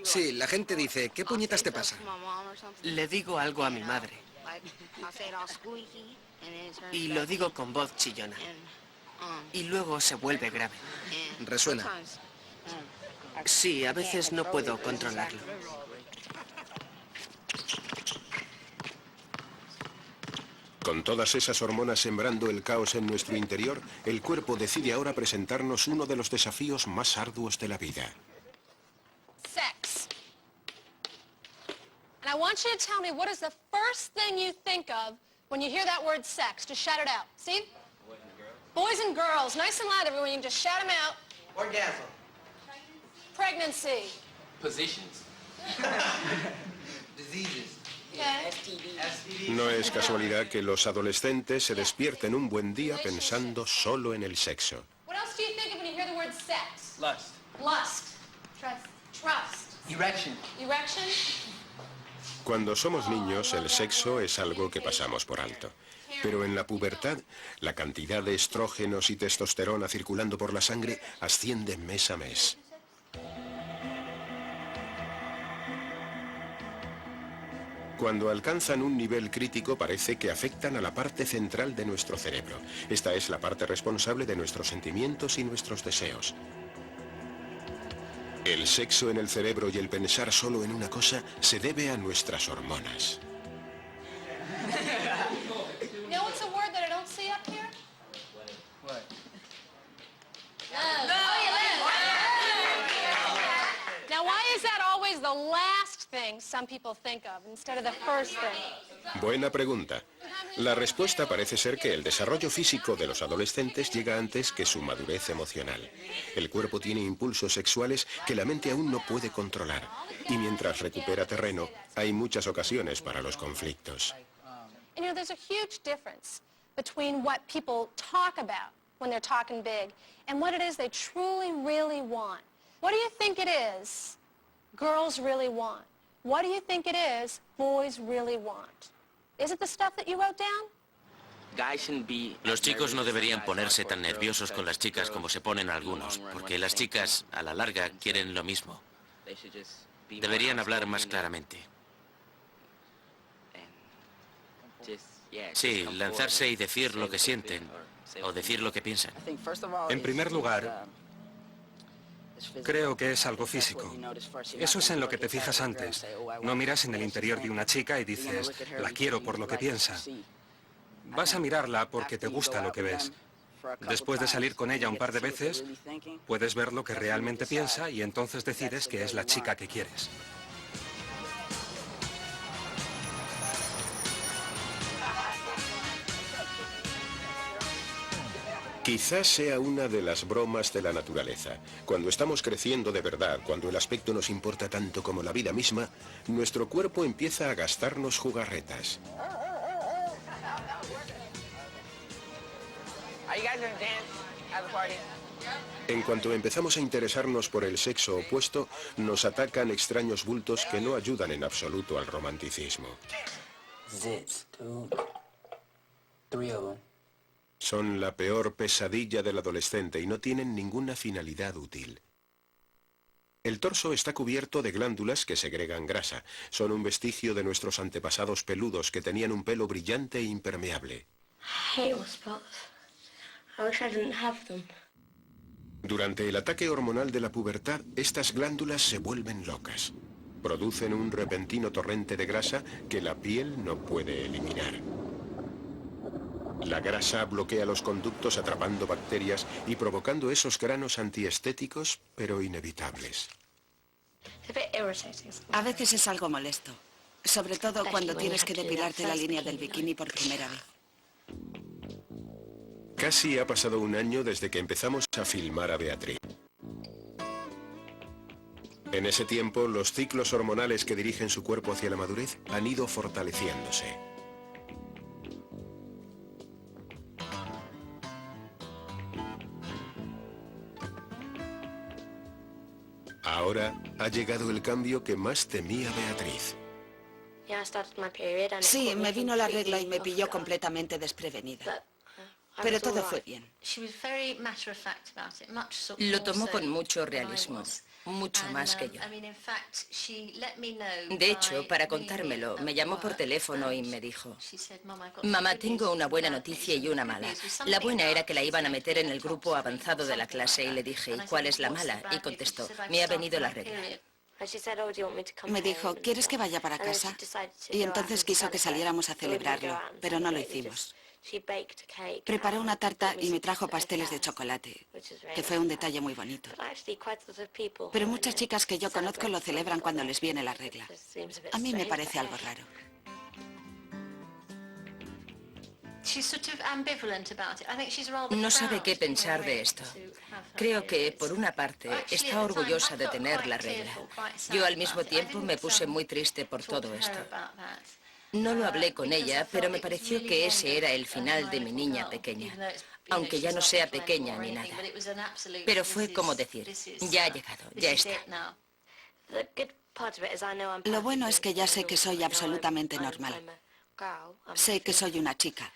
Sí, la gente dice, ¿qué puñetas te pasa? Le digo algo a mi madre. Y lo digo con voz chillona. Y luego se vuelve grave. Resuena. Sí, a veces no puedo controlarlo. Con todas esas hormonas sembrando el caos en nuestro interior, el cuerpo decide ahora presentarnos uno de los desafíos más arduos de la vida. Sex. And I want you to tell me what is the first thing you think of when you hear that word sex. Just shout it out. Steve? Boys and girls. Nice and loud, everyone. You can just shout them out. Orgasm. Pregnancy. Positions. Diseases. No es casualidad que los adolescentes se despierten un buen día pensando solo en el sexo. What else do you think of when you hear the word sex? Lust. Lust. Trust. Erection. Erection. Cuando somos niños, el sexo es algo que pasamos por alto. Pero en la pubertad, la cantidad de estrógenos y testosterona circulando por la sangre asciende mes a mes. Cuando alcanzan un nivel crítico parece que afectan a la parte central de nuestro cerebro. Esta es la parte responsable de nuestros sentimientos y nuestros deseos. El sexo en el cerebro y el pensar solo en una cosa se debe a nuestras hormonas. You know what's a word that I don't see up here? What? Love. Now why is that that always the last thing some people think of instead of the first thing? Buena pregunta. La respuesta parece ser que el desarrollo físico de los adolescentes llega antes que su madurez emocional. El cuerpo tiene impulsos sexuales que la mente aún no puede controlar. Y mientras recupera terreno, hay muchas ocasiones para los conflictos. You know, there's a huge difference between what people talk about when they're talking big and what it is they truly, really want. What do you think it is girls really want? What do you think it is boys really want? Is it the stuff that you wrote down? Los chicos no deberían ponerse tan nerviosos con las chicas como se ponen algunos, porque las chicas, a la larga, quieren lo mismo. Deberían hablar más claramente. Sí, lanzarse y decir lo que sienten, o decir lo que piensan. En primer lugar, creo que es algo físico. Eso es en lo que te fijas antes. No miras en el interior de una chica y dices, la quiero por lo que piensa. Vas a mirarla porque te gusta lo que ves. Después de salir con ella un par de veces, puedes ver lo que realmente piensa y entonces decides que es la chica que quieres. Quizás sea una de las bromas de la naturaleza. Cuando estamos creciendo de verdad, cuando el aspecto nos importa tanto como la vida misma, nuestro cuerpo empieza a gastarnos jugarretas. En cuanto empezamos a interesarnos por el sexo opuesto, nos atacan extraños bultos que no ayudan en absoluto al romanticismo. Son la peor pesadilla del adolescente y no tienen ninguna finalidad útil. El torso está cubierto de glándulas que segregan grasa. Son un vestigio de nuestros antepasados peludos que tenían un pelo brillante e impermeable. Durante el ataque hormonal de la pubertad, estas glándulas se vuelven locas. Producen un repentino torrente de grasa que la piel no puede eliminar. La grasa bloquea los conductos atrapando bacterias y provocando esos granos antiestéticos, pero inevitables. A veces es algo molesto, sobre todo cuando tienes que depilarte la línea del bikini por primera vez. Casi ha pasado un año desde que empezamos a filmar a Beatriz. En ese tiempo, los ciclos hormonales que dirigen su cuerpo hacia la madurez han ido fortaleciéndose. Ahora ha llegado el cambio que más temía Beatriz. Sí, me vino la regla y me pilló completamente desprevenida. Pero todo fue bien. Lo tomó con mucho realismo, mucho más que yo. De hecho, para contármelo, me llamó por teléfono y me dijo, mamá, tengo una buena noticia y una mala. La buena era que la iban a meter en el grupo avanzado de la clase y le dije, ¿y cuál es la mala? Y contestó, me ha venido la regla. Me dijo, ¿quieres que vaya para casa? Y entonces quiso que saliéramos a celebrarlo, pero no lo hicimos. Preparó una tarta y me trajo pasteles de chocolate, que fue un detalle muy bonito. Pero muchas chicas que yo conozco lo celebran cuando les viene la regla. A mí me parece algo raro. No sabe qué pensar de esto. Creo que, por una parte, está orgullosa de tener la regla. Yo al mismo tiempo me puse muy triste por todo esto. No lo hablé con ella, pero me pareció que ese era el final de mi niña pequeña, aunque ya no sea pequeña ni nada. Pero fue como decir, ya ha llegado, ya está. Lo bueno es que ya sé que soy absolutamente normal. Sé que soy una chica.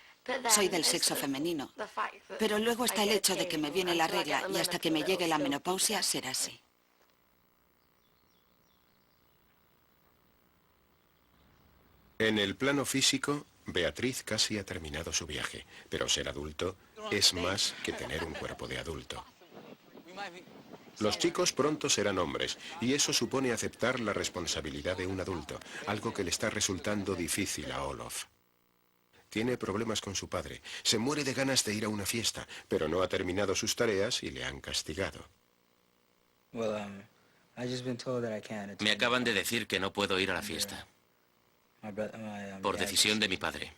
Soy del sexo femenino. Pero luego está el hecho de que me viene la regla y hasta que me llegue la menopausia será así. En el plano físico, Beatriz casi ha terminado su viaje, pero ser adulto es más que tener un cuerpo de adulto. Los chicos pronto serán hombres, y eso supone aceptar la responsabilidad de un adulto, algo que le está resultando difícil a Olof. Tiene problemas con su padre, se muere de ganas de ir a una fiesta, pero no ha terminado sus tareas y le han castigado. Me acaban de decir que no puedo ir a la fiesta. Por decisión de mi padre.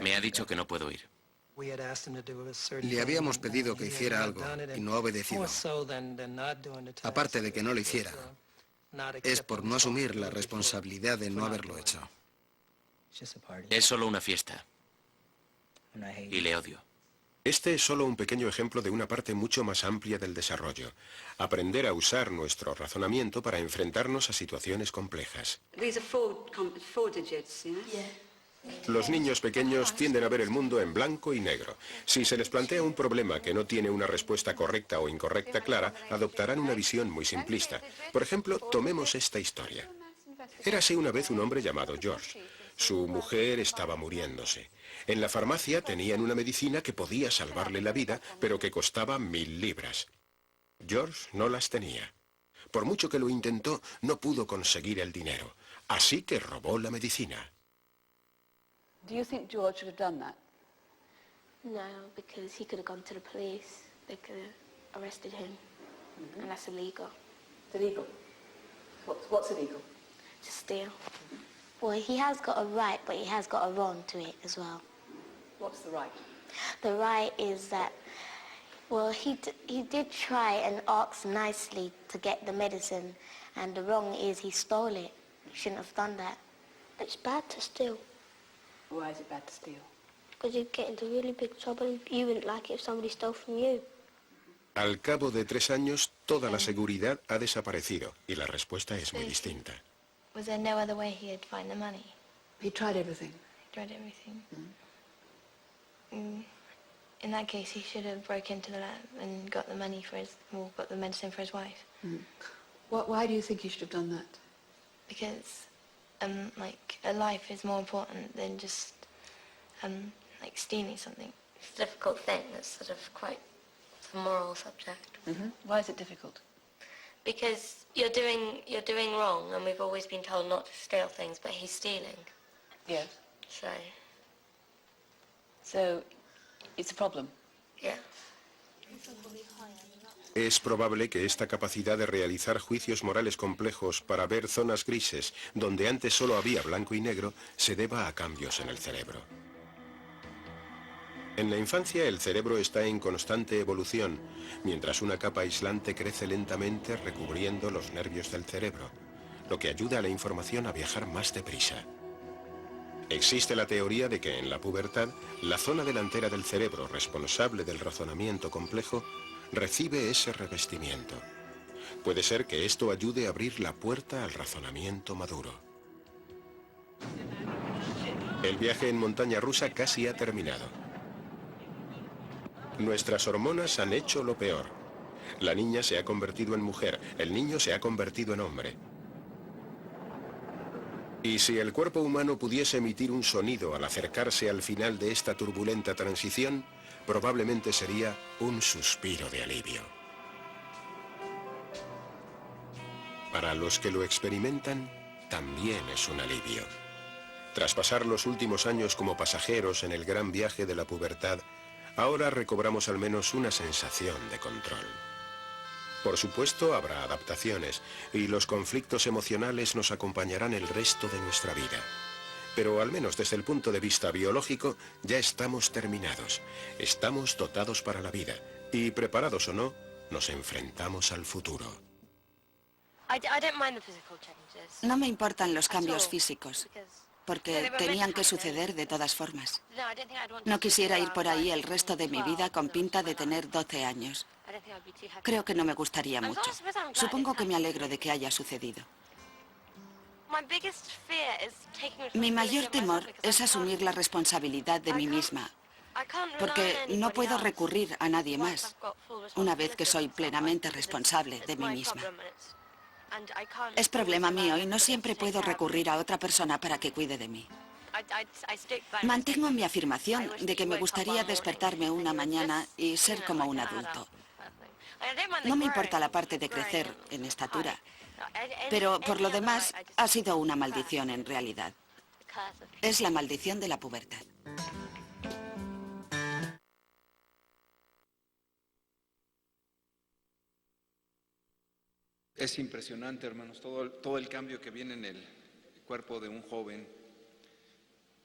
Me ha dicho que no puedo ir. Le habíamos pedido que hiciera algo y no ha obedecido. Aparte de que no lo hiciera, es por no asumir la responsabilidad de no haberlo hecho. Es solo una fiesta. Y le odio. Este es solo un pequeño ejemplo de una parte mucho más amplia del desarrollo. Aprender a usar nuestro razonamiento para enfrentarnos a situaciones complejas. Los niños pequeños tienden a ver el mundo en blanco y negro. Si se les plantea un problema que no tiene una respuesta correcta o incorrecta clara, adoptarán una visión muy simplista. Por ejemplo, tomemos esta historia. Érase una vez un hombre llamado George. Su mujer estaba muriéndose. En la farmacia tenían una medicina que podía salvarle la vida, pero que costaba 1000 libras. George no las tenía. Por mucho que lo intentó, no pudo conseguir el dinero. Así que robó la medicina. Do you think George should have done that? No, because he could have gone to the police. They could have arrested him. And that's illegal. It's illegal? What's illegal? To steal. Well, he has got a right, but he has got a wrong to it as well. What's the right? The right is that, well, he did try and ask nicely to get the medicine, and the wrong is he stole it. He shouldn't have done that. It's bad to steal. Why is it bad to steal? Because you get into really big trouble. You wouldn't like it if somebody stole from you. Al cabo de 3 años, toda la seguridad ha desaparecido y la respuesta es muy distinta. Was there no other way he'd find the money? He tried everything. He tried everything. In that case, he should have broke into the lab and got the money for his, well, got the medicine for his wife. Why do you think he should have done that? Because, like, a life is more important than just, like, stealing something. It's a difficult thing. It's sort of quite a moral subject. Why is it difficult? Because you're doing wrong, and we've always been told not to steal things, but he's stealing. Yes. So, it's a problem. Yeah. Es probable que esta capacidad de realizar juicios morales complejos para ver zonas grises donde antes solo había blanco y negro se deba a cambios en el cerebro. En la infancia el cerebro está en constante evolución, mientras una capa aislante crece lentamente recubriendo los nervios del cerebro, lo que ayuda a la información a viajar más deprisa. Existe la teoría de que en la pubertad, la zona delantera del cerebro responsable del razonamiento complejo recibe ese revestimiento. Puede ser que esto ayude a abrir la puerta al razonamiento maduro. El viaje en montaña rusa casi ha terminado. Nuestras hormonas han hecho lo peor. La niña se ha convertido en mujer, el niño se ha convertido en hombre. Y si el cuerpo humano pudiese emitir un sonido al acercarse al final de esta turbulenta transición, probablemente sería un suspiro de alivio. Para los que lo experimentan, también es un alivio. Tras pasar los últimos años como pasajeros en el gran viaje de la pubertad, ahora recobramos al menos una sensación de control. Por supuesto, habrá adaptaciones y los conflictos emocionales nos acompañarán el resto de nuestra vida. Pero al menos desde el punto de vista biológico, ya estamos terminados. Estamos dotados para la vida y, preparados o no, nos enfrentamos al futuro. No me importan los cambios físicos, porque tenían que suceder de todas formas. No quisiera ir por ahí el resto de mi vida con pinta de tener 12 años. Creo que no me gustaría mucho. Supongo que me alegro de que haya sucedido. Mi mayor temor es asumir la responsabilidad de mí misma, porque no puedo recurrir a nadie más, una vez que soy plenamente responsable de mí misma. Es problema mío y no siempre puedo recurrir a otra persona para que cuide de mí. Mantengo mi afirmación de que me gustaría despertarme una mañana y ser como un adulto. No me importa la parte de crecer en estatura, pero por lo demás ha sido una maldición en realidad. Es la maldición de la pubertad. Es impresionante, hermanos, todo el cambio que viene en el cuerpo de un joven,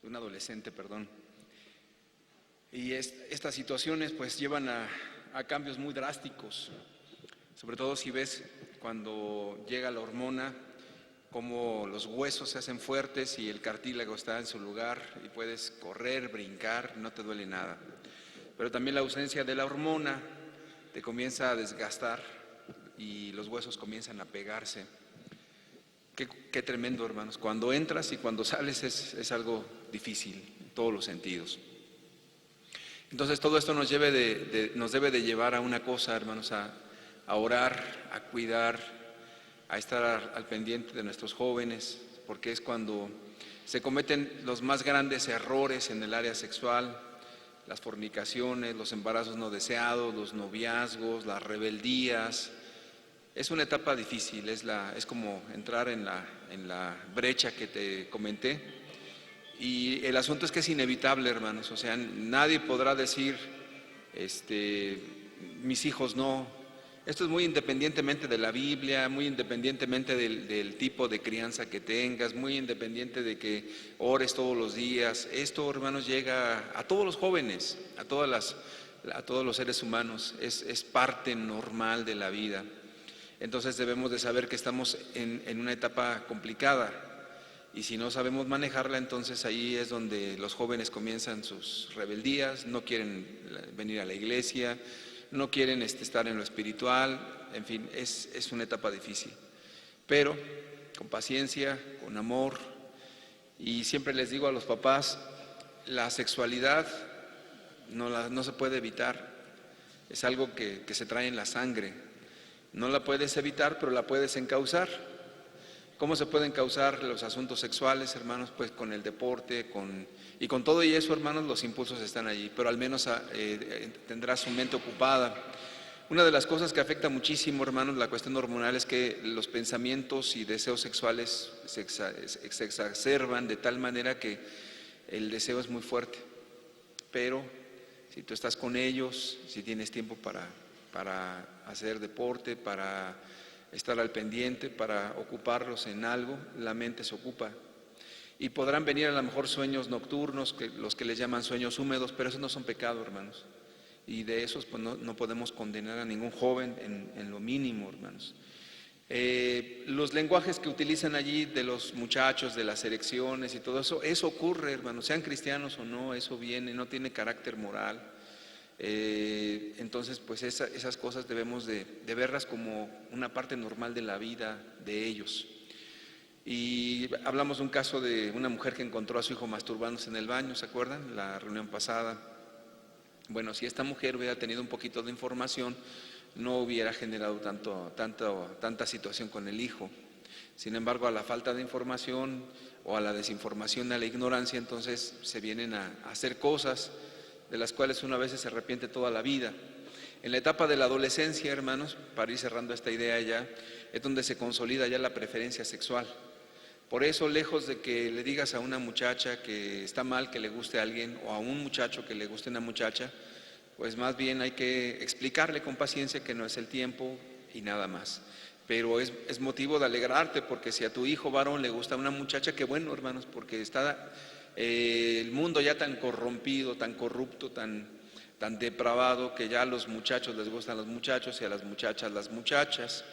de un adolescente, perdón. Y estas situaciones pues llevan a cambios muy drásticos, sobre todo si ves cuando llega la hormona, cómo los huesos se hacen fuertes y el cartílago está en su lugar y puedes correr, brincar, no te duele nada. Pero también la ausencia de la hormona te comienza a desgastar y los huesos comienzan a pegarse. Qué tremendo, hermanos. Cuando entras y cuando sales es algo difícil en todos los sentidos. Entonces todo esto nos debe de llevar a una cosa, hermanos, a orar, a cuidar, a estar al pendiente de nuestros jóvenes, porque es cuando se cometen los más grandes errores en el área sexual, las fornicaciones, los embarazos no deseados, los noviazgos, las rebeldías. Es una etapa difícil, es como entrar en la brecha que te comenté. Y el asunto es que es inevitable, hermanos, o sea, nadie podrá decir, mis hijos no. Esto es muy independientemente de la Biblia, muy independientemente del tipo de crianza que tengas, muy independiente de que ores todos los días. Esto, hermanos, llega a todos los jóvenes, a todos los seres humanos, es parte normal de la vida. Entonces debemos de saber que estamos en una etapa complicada y si no sabemos manejarla, entonces ahí es donde los jóvenes comienzan sus rebeldías, no quieren venir a la iglesia, no quieren estar en lo espiritual, en fin, es una etapa difícil. Pero con paciencia, con amor, y siempre les digo a los papás, la sexualidad no se puede evitar, es algo que se trae en la sangre. No la puedes evitar, pero la puedes encauzar. ¿Cómo se pueden causar los asuntos sexuales, hermanos? Pues con el deporte, y con todo y eso, hermanos, los impulsos están allí, pero al menos tendrás su mente ocupada. Una de las cosas que afecta muchísimo, hermanos, la cuestión hormonal es que los pensamientos y deseos sexuales se exacerban de tal manera que el deseo es muy fuerte. Pero si tú estás con ellos, si tienes tiempo para hacer deporte, para estar al pendiente, para ocuparlos en algo, la mente se ocupa. Y podrán venir a lo mejor sueños nocturnos, los que les llaman sueños húmedos, pero esos no son pecado, hermanos. Y de esos pues no podemos condenar a ningún joven en lo mínimo, hermanos. Los lenguajes que utilizan allí de los muchachos, de las erecciones y todo eso ocurre, hermanos, sean cristianos o no, eso viene, no tiene carácter moral. Entonces pues esas cosas debemos de verlas como una parte normal de la vida de ellos. Y hablamos de un caso de una mujer que encontró a su hijo masturbándose en el baño, ¿se acuerdan? La reunión pasada. Bueno, si esta mujer hubiera tenido un poquito de información, no hubiera generado tanta situación con el hijo. Sin embargo, a la falta de información o a la desinformación, a la ignorancia, entonces se vienen a hacer cosas de las cuales uno a veces se arrepiente toda la vida. En la etapa de la adolescencia, hermanos, para ir cerrando esta idea ya, es donde se consolida ya la preferencia sexual. Por eso, lejos de que le digas a una muchacha que está mal que le guste a alguien o a un muchacho que le guste a una muchacha, pues más bien hay que explicarle con paciencia que no es el tiempo y nada más. Pero es motivo de alegrarte porque si a tu hijo varón le gusta a una muchacha, qué bueno, hermanos, porque está el mundo ya tan corrompido, tan corrupto, tan depravado, que ya a los muchachos les gustan los muchachos y a las muchachas las muchachas.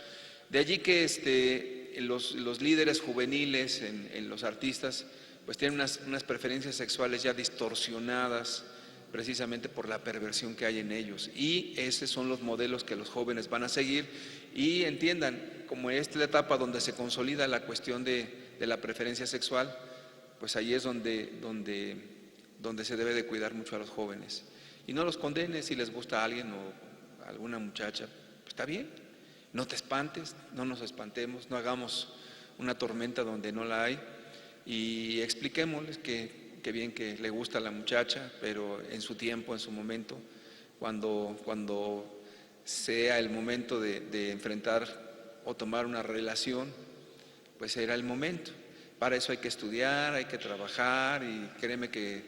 De allí que los líderes juveniles en los artistas pues tienen unas preferencias sexuales ya distorsionadas precisamente por la perversión que hay en ellos, y esos son los modelos que los jóvenes van a seguir. Y entiendan, como esta es la etapa donde se consolida la cuestión de la preferencia sexual, pues ahí es donde se debe de cuidar mucho a los jóvenes. Y no los condenes si les gusta a alguien o a alguna muchacha, pues está bien, no te espantes, no nos espantemos, no hagamos una tormenta donde no la hay, y expliquémosles que bien que le gusta a la muchacha, pero en su tiempo, en su momento, cuando sea el momento de enfrentar o tomar una relación, pues será el momento. Para eso hay que estudiar, hay que trabajar, y créeme que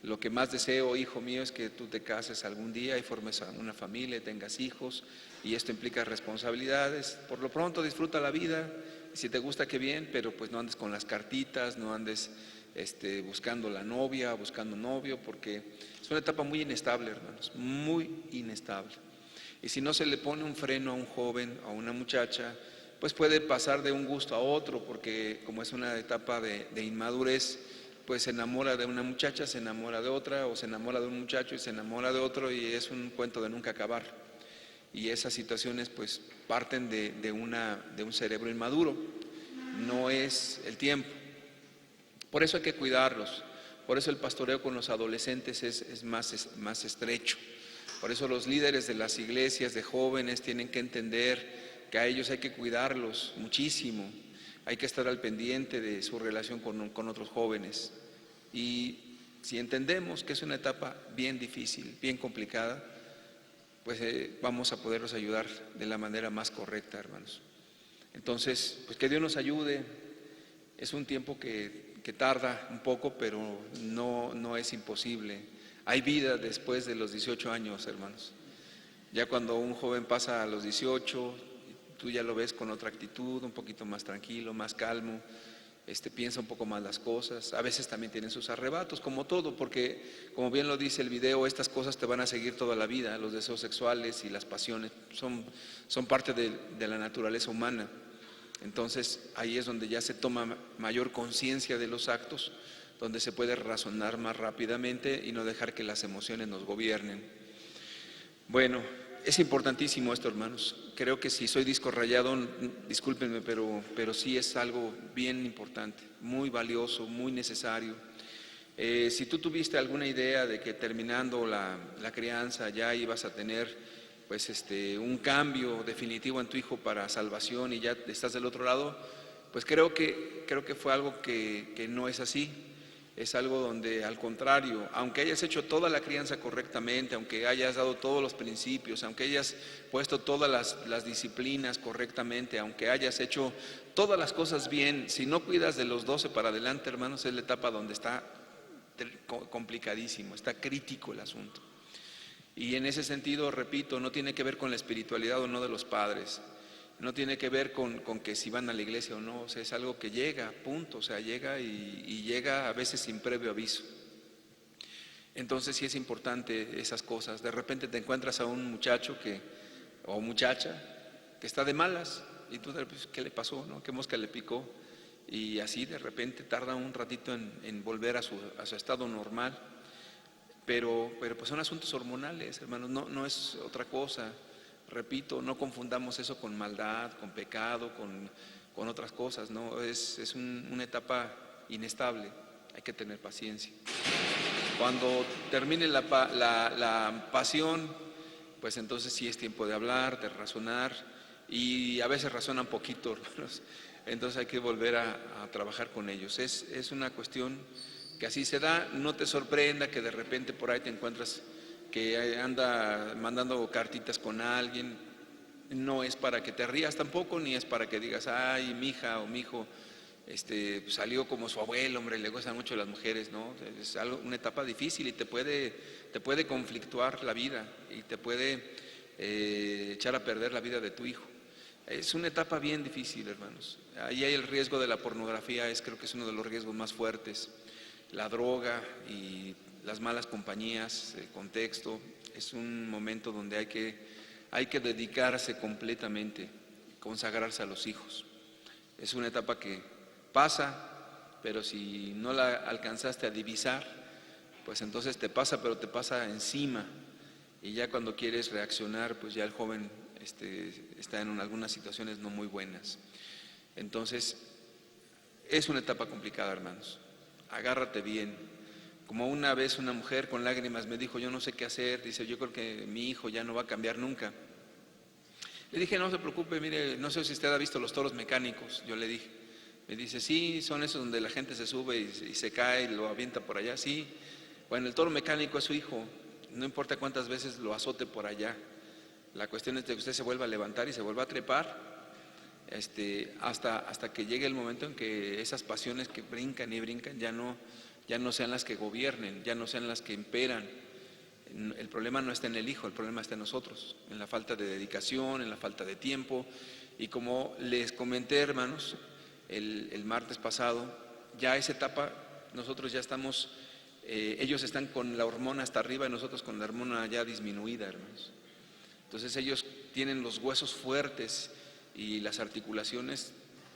Lo que más deseo, hijo mío, es que tú te cases algún día y formes una familia, tengas hijos, y esto implica responsabilidades. Por lo pronto disfruta la vida, y si te gusta qué bien, pero pues no andes con las cartitas, no andes buscando la novia, buscando novio, porque es una etapa muy inestable, hermanos, muy inestable. Y si no se le pone un freno a un joven, a una muchacha, pues puede pasar de un gusto a otro, porque como es una etapa de inmadurez, pues se enamora de una muchacha, se enamora de otra, o se enamora de un muchacho y se enamora de otro, y es un cuento de nunca acabar. Y esas situaciones pues parten de un cerebro inmaduro, no es el tiempo. Por eso hay que cuidarlos, por eso el pastoreo con los adolescentes es más estrecho. Por eso los líderes de las iglesias de jóvenes tienen que entender que a ellos hay que cuidarlos muchísimo, hay que estar al pendiente de su relación con otros jóvenes. Y si entendemos que es una etapa bien difícil, bien complicada, pues vamos a poderlos ayudar de la manera más correcta, hermanos. Entonces, pues que Dios nos ayude. Es un tiempo que tarda un poco, pero no es imposible. Hay vida después de los 18 años, hermanos. Ya cuando un joven pasa a los 18, tú ya lo ves con otra actitud, un poquito más tranquilo, más calmo, piensa un poco más las cosas. A veces también tienen sus arrebatos, como todo, porque como bien lo dice el video, estas cosas te van a seguir toda la vida. Los deseos sexuales y las pasiones son parte de la naturaleza humana. Entonces ahí es donde ya se toma mayor conciencia de los actos, donde se puede razonar más rápidamente y no dejar que las emociones nos gobiernen. Bueno, es importantísimo esto, hermanos. Creo que si soy disco rayado, discúlpenme, pero sí es algo bien importante, muy valioso, muy necesario. Si tú tuviste alguna idea de que terminando la crianza ya ibas a tener pues un cambio definitivo en tu hijo para salvación y ya estás del otro lado, pues creo que fue algo que no es así. Es algo donde, al contrario, aunque hayas hecho toda la crianza correctamente, aunque hayas dado todos los principios, aunque hayas puesto todas las disciplinas correctamente, aunque hayas hecho todas las cosas bien, si no cuidas de los 12 para adelante, hermanos, es la etapa donde está complicadísimo, está crítico el asunto. Y en ese sentido, repito, no tiene que ver con la espiritualidad o no de los padres, no tiene que ver con que si van a la iglesia o no, o sea, es algo que llega, punto, o sea, llega y llega a veces sin previo aviso. Entonces sí es importante esas cosas. De repente te encuentras a un muchacho o muchacha que está de malas y tú pues, ¿qué le pasó? ¿No? ¿Qué mosca le picó? Y así de repente tarda un ratito en volver a su estado normal. Pero pues son asuntos hormonales, hermanos, no es otra cosa. Repito, no confundamos eso con maldad, con pecado, con otras cosas, ¿no? Es una etapa inestable, hay que tener paciencia. Cuando termine la pasión, pues entonces sí es tiempo de hablar, de razonar, y a veces razonan poquito, hermanos, entonces hay que volver a trabajar con ellos. Es una cuestión que así se da. No te sorprenda que de repente por ahí te encuentras que anda mandando cartitas con alguien. No es para que te rías tampoco, ni es para que digas, ay, mi hija o mi hijo salió como su abuelo, hombre, le gustan mucho las mujeres, ¿no? Es una etapa difícil y te puede conflictuar la vida y te puede echar a perder la vida de tu hijo. Es una etapa bien difícil, hermanos. Ahí hay el riesgo de la pornografía, creo que es uno de los riesgos más fuertes. La droga y las malas compañías, el contexto, es un momento donde hay que dedicarse completamente, consagrarse a los hijos. Es una etapa que pasa, pero si no la alcanzaste a divisar, pues entonces te pasa, pero te pasa encima. Y ya cuando quieres reaccionar, pues ya el joven está en algunas situaciones no muy buenas. Entonces, es una etapa complicada, hermanos. Agárrate bien. Como una vez una mujer con lágrimas me dijo, yo no sé qué hacer, dice, yo creo que mi hijo ya no va a cambiar nunca. Le dije, no se preocupe, mire, no sé si usted ha visto los toros mecánicos, yo le dije. Me dice, sí, son esos donde la gente se sube y se cae y lo avienta por allá, sí. Bueno, el toro mecánico es su hijo, no importa cuántas veces lo azote por allá. La cuestión es que usted se vuelva a levantar y se vuelva a trepar hasta que llegue el momento en que esas pasiones que brincan y brincan ya no ya no sean las que gobiernen, ya no sean las que imperan. El problema no está en el hijo, el problema está en nosotros, en la falta de dedicación, en la falta de tiempo. Y como les comenté, hermanos, el martes pasado, ya esa etapa, nosotros ya estamos, ellos están con la hormona hasta arriba y nosotros con la hormona ya disminuida, hermanos. Entonces ellos tienen los huesos fuertes y las articulaciones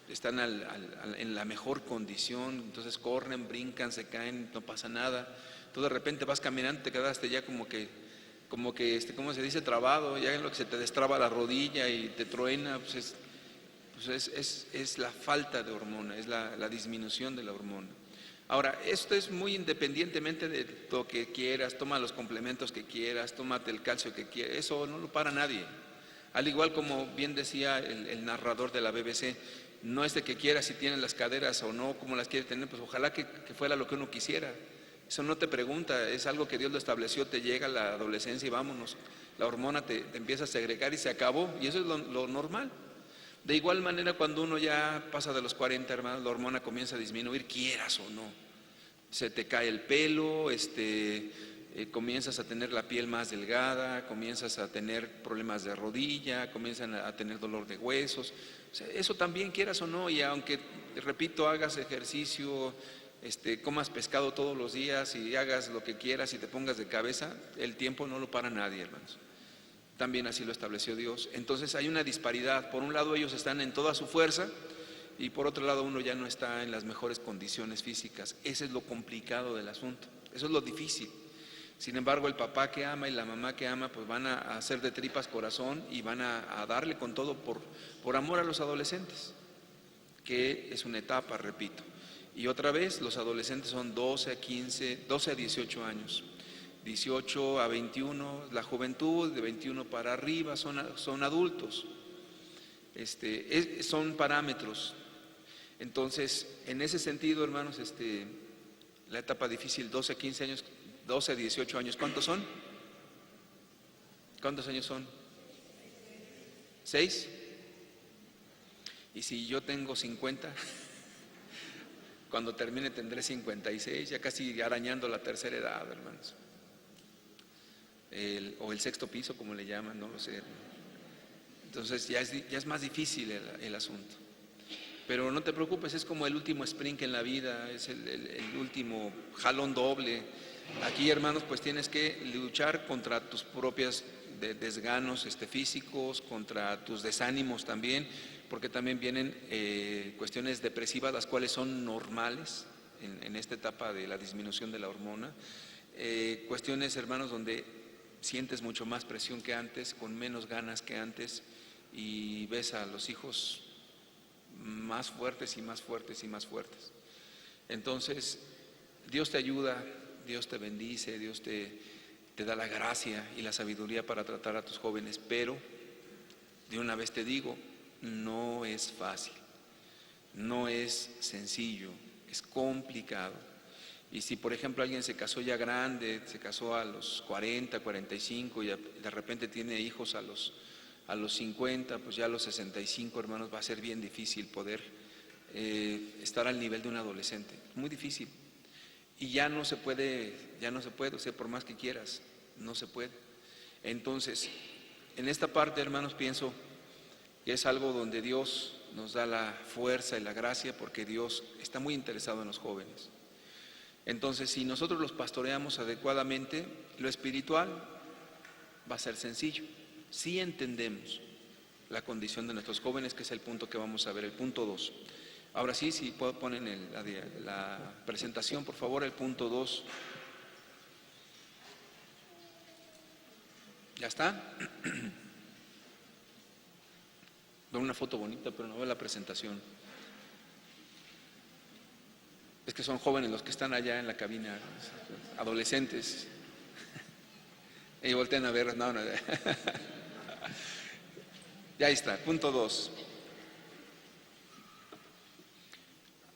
están en la mejor condición, entonces corren, brincan, se caen, no pasa nada. Tú de repente vas caminando, te quedaste ya como que ¿cómo se dice? Trabado, ya en lo que se te destraba la rodilla y te truena, pues es la falta de hormona, es la disminución de la hormona. Ahora, esto es muy independientemente de lo que quieras, toma los complementos que quieras, tómate el calcio que quieras, eso no lo para nadie. Al igual como bien decía el narrador de la BBC, no es de que quieras si tienes las caderas o no, cómo las quieres tener, pues ojalá que fuera lo que uno quisiera. Eso no te pregunta, es algo que Dios lo estableció, te llega la adolescencia y vámonos. La hormona te empieza a segregar y se acabó, y eso es lo normal. De igual manera, cuando uno ya pasa de los 40, hermanos, la hormona comienza a disminuir, quieras o no. Se te cae el pelo, comienzas a tener la piel más delgada, comienzas a tener problemas de rodilla, comienzan a tener dolor de huesos. O sea, eso también, quieras o no, y aunque, repito, hagas ejercicio, comas pescado todos los días y hagas lo que quieras y te pongas de cabeza, el tiempo no lo para nadie, hermanos. También así lo estableció Dios. Entonces hay una disparidad. Por un lado ellos están en toda su fuerza y por otro lado uno ya no está en las mejores condiciones físicas. Ese es lo complicado del asunto. Eso es lo difícil. Sin embargo, el papá que ama y la mamá que ama pues van a hacer de tripas corazón y van a darle con todo por amor a los adolescentes, que es una etapa, repito. Y otra vez, los adolescentes son 12 a 18 años. 18 a 21, la juventud, de 21 para arriba son adultos. Son parámetros. Entonces, en ese sentido, hermanos, la etapa difícil, 12 a 15 años, 12 a 18 años, ¿cuántos son? ¿Cuántos años son? 6. Y si yo tengo 50, cuando termine tendré 56, ya casi arañando la tercera edad, hermanos. O el sexto piso, como le llaman, no lo sé. Entonces ya es más difícil el asunto. Pero no te preocupes, es como el último sprint en la vida, es el último jalón doble. Aquí, hermanos, pues tienes que luchar contra tus propios desganos físicos, contra tus desánimos también, porque también vienen cuestiones depresivas, las cuales son normales en esta etapa de la disminución de la hormona. Cuestiones, hermanos, donde sientes mucho más presión que antes, con menos ganas que antes, y ves a los hijos más fuertes y más fuertes y más fuertes. Entonces, Dios te ayuda, Dios te bendice, Dios te da la gracia y la sabiduría para tratar a tus jóvenes, pero de una vez te digo, no es fácil, no es sencillo, es complicado. Y si por ejemplo alguien se casó ya grande, se casó a los 40, 45 y de repente tiene hijos a los 50, pues ya a los 65, hermanos, va a ser bien difícil poder estar al nivel de un adolescente, muy difícil. Y ya no se puede, o sea, por más que quieras, no se puede. Entonces, en esta parte, hermanos, pienso que es algo donde Dios nos da la fuerza y la gracia, porque Dios está muy interesado en los jóvenes. Entonces, si nosotros los pastoreamos adecuadamente, lo espiritual va a ser sencillo. Si entendemos la condición de nuestros jóvenes, que es el punto que vamos a ver, el punto 2. Ahora sí, si ponen la presentación, por favor, el punto 2. ¿Ya está? Veo una foto bonita, pero no veo la presentación. Es que son jóvenes los que están allá en la cabina, adolescentes. Y voltean a ver, no. Ya está, punto 2.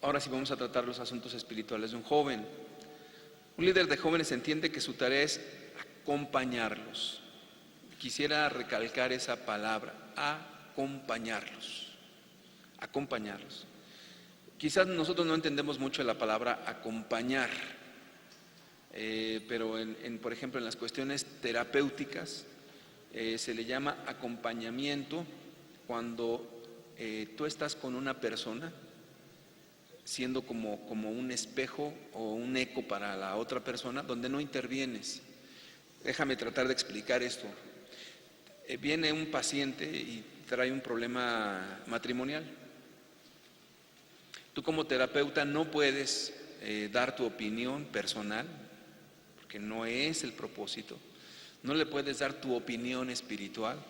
Ahora sí vamos a tratar los asuntos espirituales de un joven. Un líder de jóvenes entiende que su tarea es acompañarlos. Quisiera recalcar esa palabra, acompañarlos. Acompañarlos. Quizás nosotros no entendemos mucho la palabra acompañar, pero por ejemplo en las cuestiones terapéuticas se le llama acompañamiento cuando tú estás con una persona siendo como un espejo o un eco para la otra persona, donde no intervienes. Déjame tratar de explicar esto. Viene un paciente y trae un problema matrimonial. Tú como terapeuta no puedes dar tu opinión personal, porque no es el propósito. No le puedes dar tu opinión espiritual,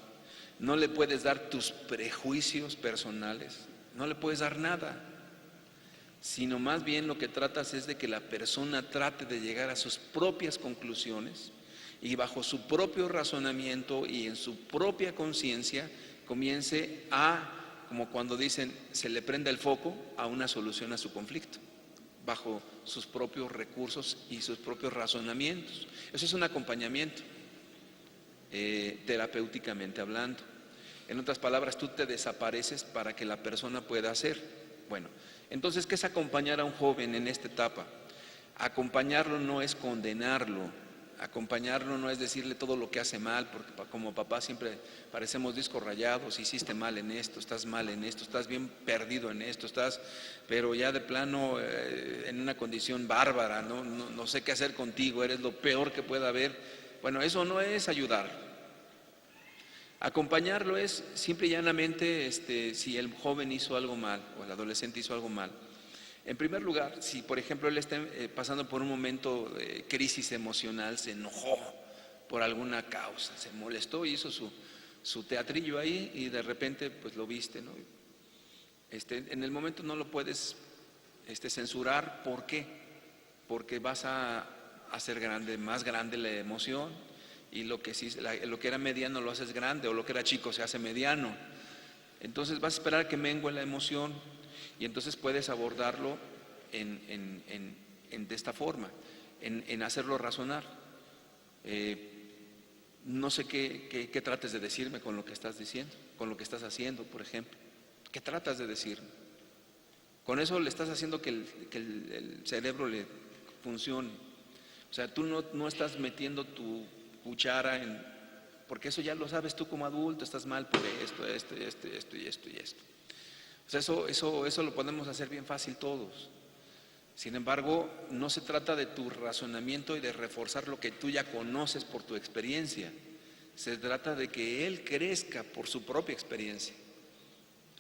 no le puedes dar tus prejuicios personales, no le puedes dar nada, sino más bien lo que tratas es de que la persona trate de llegar a sus propias conclusiones y bajo su propio razonamiento y en su propia conciencia comience a, como cuando dicen, se le prende el foco a una solución a su conflicto, bajo sus propios recursos y sus propios razonamientos. Eso es un acompañamiento, terapéuticamente hablando. En otras palabras, tú te desapareces para que la persona pueda hacer. Bueno, entonces, ¿qué es acompañar a un joven en esta etapa? Acompañarlo no es condenarlo, acompañarlo no es decirle todo lo que hace mal, porque como papá siempre parecemos discos rayados: hiciste mal en esto, estás mal en esto, estás bien perdido en esto, estás, pero ya de plano en una condición bárbara, no sé qué hacer contigo, eres lo peor que pueda haber. Bueno, eso no es ayudar. Acompañarlo es simple y llanamente, si el joven hizo algo mal o el adolescente hizo algo mal. En primer lugar, si por ejemplo él está pasando por un momento de crisis emocional, se enojó por alguna causa, se molestó y hizo su teatrillo ahí y de repente pues lo viste, ¿no? En el momento no lo puedes censurar. ¿Por qué? Porque vas a hacer más grande la emoción. Y lo que era mediano lo haces grande, o lo que era chico se hace mediano. Entonces vas a esperar a que mengue la emoción y entonces puedes abordarlo de esta forma, en hacerlo razonar. No sé qué trates de decirme con lo que estás diciendo, con lo que estás haciendo, por ejemplo. ¿Qué tratas de decirme? Con eso le estás haciendo que el cerebro le funcione. O sea, tú no estás metiendo tu cuchara porque eso ya lo sabes tú como adulto, estás mal por esto y esto. O sea, eso lo podemos hacer bien fácil todos. Sin embargo, no se trata de tu razonamiento y de reforzar lo que tú ya conoces por tu experiencia. Se trata de que él crezca por su propia experiencia.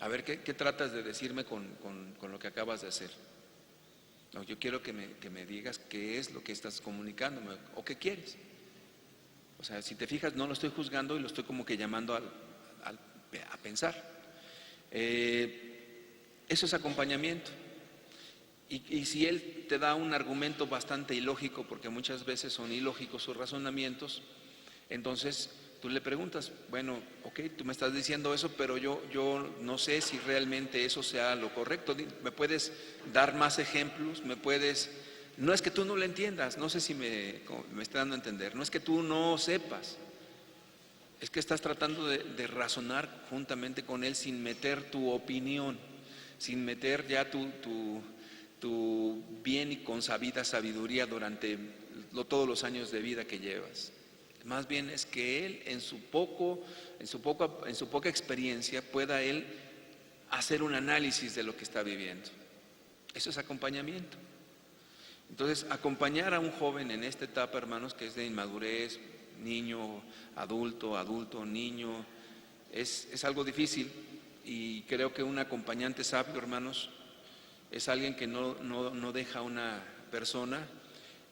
A ver, ¿qué tratas de decirme con lo que acabas de hacer? No, yo quiero que me digas qué es lo que estás comunicándome o qué quieres. O sea, si te fijas, no lo estoy juzgando y lo estoy como que llamando a pensar. Eso es acompañamiento. Y si él te da un argumento bastante ilógico, porque muchas veces son ilógicos sus razonamientos, entonces tú le preguntas, bueno, ok, tú me estás diciendo eso, pero yo no sé si realmente eso sea lo correcto. ¿Me puedes dar más ejemplos? No es que tú no lo entiendas, no sé si me está dando a entender, no es que tú no sepas, es que estás tratando de razonar juntamente con él sin meter tu opinión, sin meter ya tu bien y consabida sabiduría durante todos los años de vida que llevas. Más bien es que él en su poca experiencia pueda él hacer un análisis de lo que está viviendo. Eso es acompañamiento. Entonces, acompañar a un joven en esta etapa, hermanos, que es de inmadurez, niño, adulto, niño, es algo difícil, y creo que un acompañante sabio, hermanos, es alguien que no deja a una persona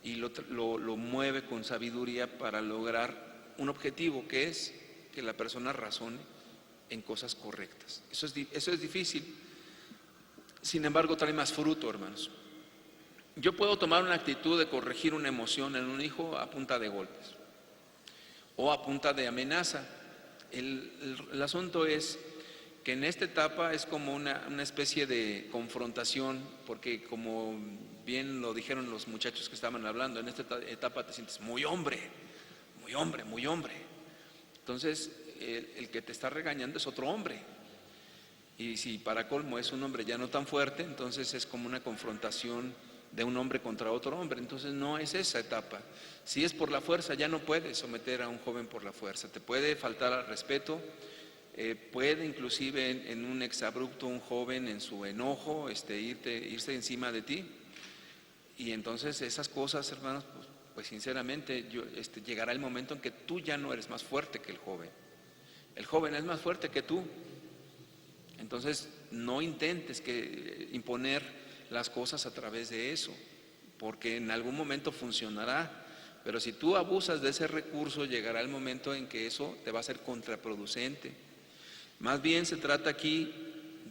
y lo mueve con sabiduría para lograr un objetivo, que es que la persona razone en cosas correctas. Eso es difícil, sin embargo trae más fruto, hermanos. Yo puedo tomar una actitud de corregir una emoción en un hijo a punta de golpes o a punta de amenaza. El asunto es que en esta etapa es como una especie de confrontación, porque como bien lo dijeron los muchachos que estaban hablando, en esta etapa te sientes muy hombre. Entonces el que te está regañando es otro hombre Y si para colmo es un hombre ya no tan fuerte, entonces es como una confrontación de un hombre contra otro hombre. Entonces no es esa etapa. Si es por la fuerza, ya no puedes someter a un joven por la fuerza. Te puede faltar al respeto, puede inclusive en un exabrupto un joven en su enojo irse encima de ti. Y entonces esas cosas, hermanos, pues sinceramente llegará el momento en que tú ya no eres más fuerte que el joven. El joven es más fuerte que tú. Entonces no intentes imponer las cosas a través de eso, porque en algún momento funcionará. Pero si tú abusas de ese recurso, llegará el momento en que eso te va a ser contraproducente. Más bien se trata aquí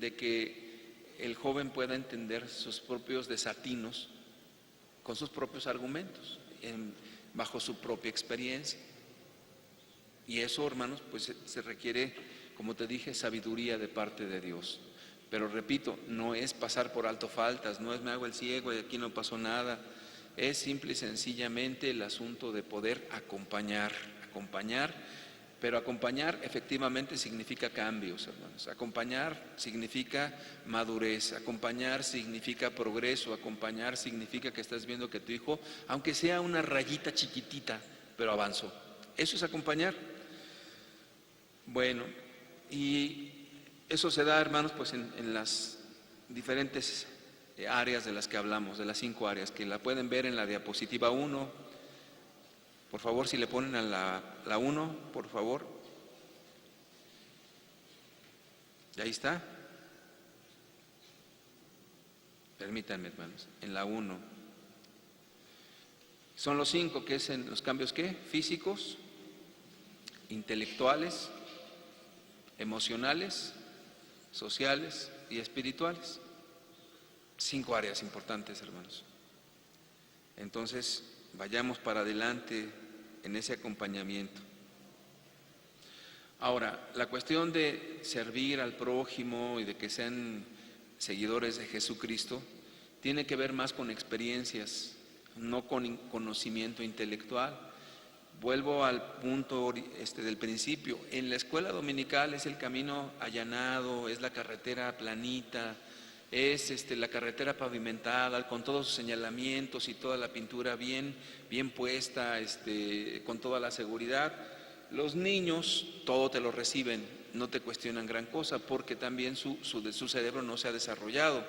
de que el joven pueda entender sus propios desatinos con sus propios argumentos, bajo su propia experiencia. Y eso, hermanos, pues se requiere, como te dije, sabiduría de parte de Dios. Pero repito, no es pasar por alto faltas, no es me hago el ciego y aquí no pasó nada. Es simple y sencillamente el asunto de poder acompañar, pero acompañar efectivamente significa cambios, hermanos. Acompañar significa madurez, acompañar significa progreso, acompañar significa que estás viendo que tu hijo, aunque sea una rayita chiquitita, pero avanzó. Eso es acompañar. Bueno, y eso se da, hermanos, pues en las diferentes áreas de las que hablamos, de las 5 áreas, que la pueden ver en la diapositiva 1. Por favor, si le ponen a la 1, por favor. ¿Y ahí está? Permítanme, hermanos, en la 1. Son los 5, que es en los cambios, ¿qué? Físicos, intelectuales, emocionales, sociales y espirituales. 5 áreas importantes, hermanos. Entonces, vayamos para adelante en ese acompañamiento. Ahora, la cuestión de servir al prójimo y de que sean seguidores de Jesucristo tiene que ver más con experiencias, no con conocimiento intelectual. Vuelvo al punto del principio. En la escuela dominical es el camino allanado, es la carretera planita, es la carretera pavimentada con todos sus señalamientos y toda la pintura bien puesta, con toda la seguridad. Los niños todo te lo reciben, no te cuestionan gran cosa porque también su cerebro no se ha desarrollado.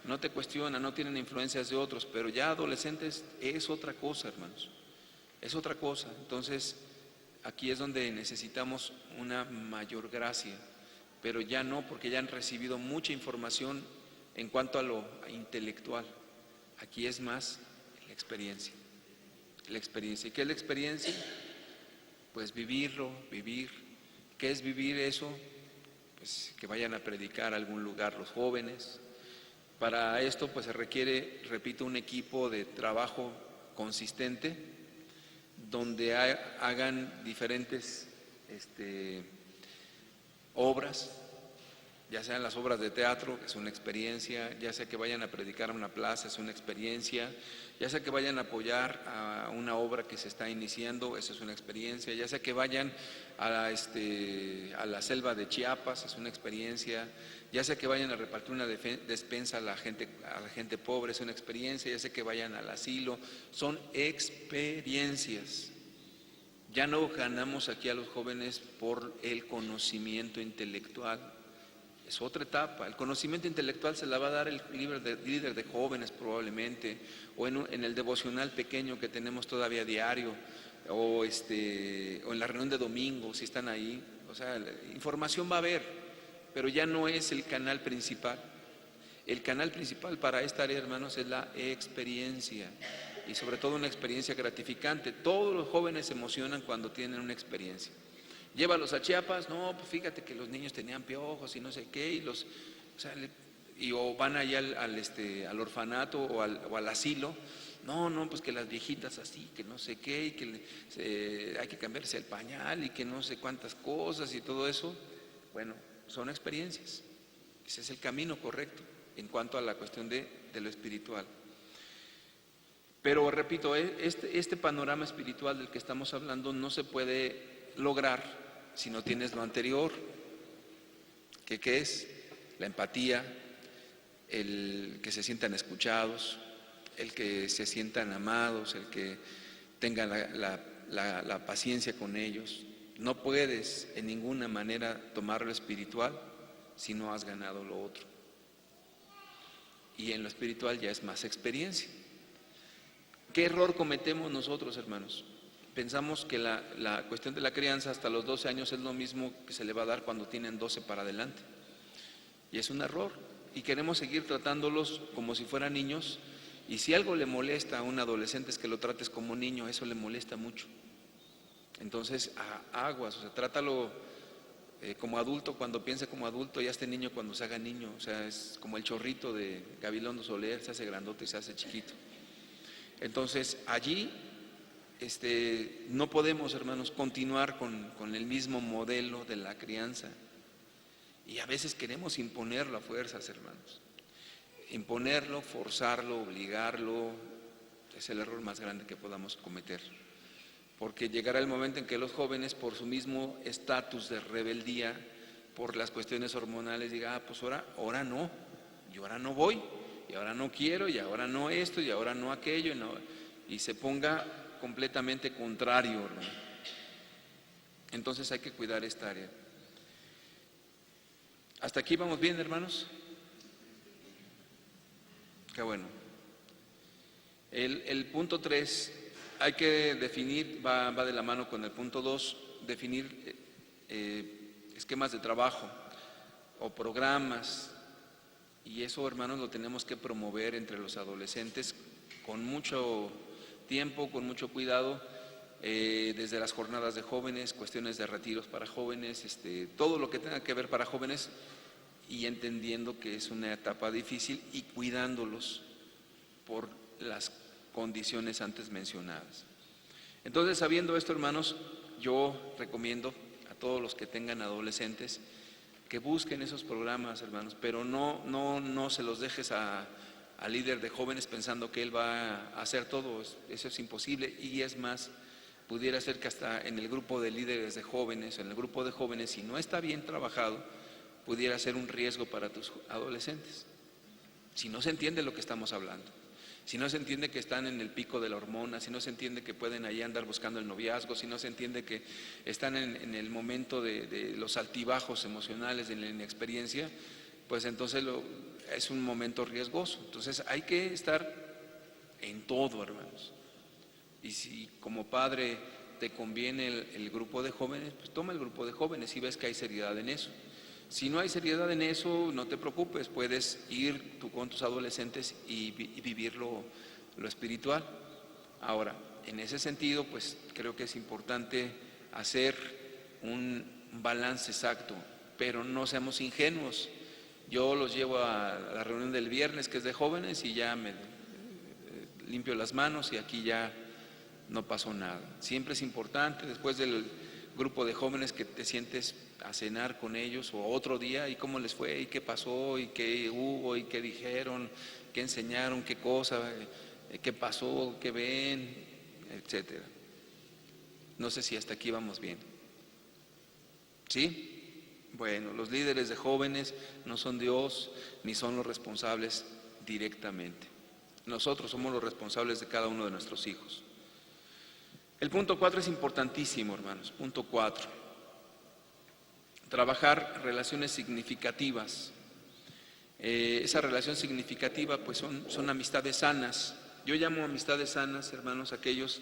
No te cuestionan, no tienen influencias de otros, pero ya adolescentes es otra cosa, hermanos. Es otra cosa. Entonces, aquí es donde necesitamos una mayor gracia, pero ya no, porque ya han recibido mucha información en cuanto a lo intelectual. Aquí es más la experiencia. La experiencia. ¿Y qué es la experiencia? Pues vivirlo, vivir. ¿Qué es vivir eso? Pues que vayan a predicar a algún lugar los jóvenes. Para esto pues se requiere, repito, un equipo de trabajo consistente, donde hagan diferentes obras, ya sean las obras de teatro, que es una experiencia, ya sea que vayan a predicar a una plaza, es una experiencia, ya sea que vayan a apoyar a una obra que se está iniciando, esa es una experiencia, ya sea que vayan a la selva de Chiapas, es una experiencia, ya sea que vayan a repartir una despensa a la gente pobre, es una experiencia, ya sea que vayan al asilo, son experiencias. Ya no ganamos aquí a los jóvenes por el conocimiento intelectual. Es otra etapa. El conocimiento intelectual se la va a dar el líder de jóvenes probablemente, o en el devocional pequeño que tenemos todavía diario, o en la reunión de domingo, si están ahí. O sea, la información va a haber, pero ya no es el canal principal. El canal principal para esta área, hermanos, es la experiencia, y sobre todo una experiencia gratificante. Todos los jóvenes se emocionan cuando tienen una experiencia. Llévalos a Chiapas, no, pues fíjate que los niños tenían piojos y no sé qué, o van allá al orfanato o al asilo, no, pues que las viejitas así, que no sé qué, y que hay que cambiarse el pañal y que no sé cuántas cosas y todo eso. Bueno, son experiencias. Ese es el camino correcto en cuanto a la cuestión de lo espiritual. Pero repito, este panorama espiritual del que estamos hablando no se puede lograr si no tienes lo anterior. ¿Qué es? la empatía, el que se sientan escuchados, el que se sientan amados, el que tengan la paciencia con ellos. No puedes en ninguna manera tomar lo espiritual si no has ganado lo otro. Y en lo espiritual ya es más experiencia. ¿Qué error cometemos nosotros, hermanos? Pensamos que la cuestión de la crianza hasta los 12 años es lo mismo que se le va a dar cuando tienen 12 para adelante. Y es un error. Y queremos seguir tratándolos como si fueran niños. Y si algo le molesta a un adolescente es que lo trates como niño, eso le molesta mucho. Entonces, aguas, o sea, trátalo como adulto cuando piense como adulto, y a este niño cuando se haga niño. O sea, es como el chorrito de Gabilondo Soler, se hace grandote y se hace chiquito. Entonces, allí no podemos, hermanos, continuar con el mismo modelo de la crianza. Y a veces queremos imponerlo a fuerzas, hermanos. Imponerlo, forzarlo, obligarlo, es el error más grande que podamos cometer. Porque llegará el momento en que los jóvenes, por su mismo estatus de rebeldía, por las cuestiones hormonales, digan, pues ahora no, yo ahora no voy, y ahora no quiero, y ahora no esto, y ahora no aquello, y se ponga completamente contrario, ¿no? Entonces hay que cuidar esta área. ¿Hasta aquí vamos bien, hermanos? Qué bueno. El punto 3, hay que definir, va de la mano con el punto 2, definir esquemas de trabajo o programas, y eso, hermanos, lo tenemos que promover entre los adolescentes con mucho tiempo, con mucho cuidado, desde las jornadas de jóvenes, cuestiones de retiros para jóvenes, todo lo que tenga que ver para jóvenes, y entendiendo que es una etapa difícil y cuidándolos por las condiciones antes mencionadas. Entonces, sabiendo esto, hermanos, yo recomiendo a todos los que tengan adolescentes que busquen esos programas, hermanos, pero no se los dejes al líder de jóvenes pensando que él va a hacer todo. Eso es imposible, y es más, pudiera ser que hasta en el grupo de líderes de jóvenes, en el grupo de jóvenes, si no está bien trabajado, pudiera ser un riesgo para tus adolescentes. Si no se entiende lo que estamos hablando, si no se entiende que están en el pico de la hormona, si no se entiende que pueden ahí andar buscando el noviazgo, si no se entiende que están en el momento de los altibajos emocionales, de la inexperiencia, pues entonces es un momento riesgoso. Entonces hay que estar en todo, hermanos. Y si como padre te conviene el grupo de jóvenes, pues toma el grupo de jóvenes y ves que hay seriedad en eso. Si no hay seriedad en eso, no te preocupes, puedes ir tú con tus adolescentes y vivir lo espiritual. Ahora, en ese sentido, pues creo que es importante hacer un balance exacto, pero no seamos ingenuos. Yo los llevo a la reunión del viernes, que es de jóvenes, y ya me limpio las manos y aquí ya no pasó nada. Siempre es importante, después del grupo de jóvenes, que te sientes a cenar con ellos, o otro día, y cómo les fue, y qué pasó, y qué hubo, y qué dijeron, qué enseñaron, qué cosa, qué pasó, qué ven, etcétera. No sé si hasta aquí vamos bien. ¿Sí? Bueno, los líderes de jóvenes no son Dios, ni son los responsables directamente. Nosotros somos los responsables de cada uno de nuestros hijos. El punto 4 es importantísimo, hermanos. Punto 4. Trabajar relaciones significativas. Esa relación significativa, pues son amistades sanas. Yo llamo amistades sanas, hermanos, aquellos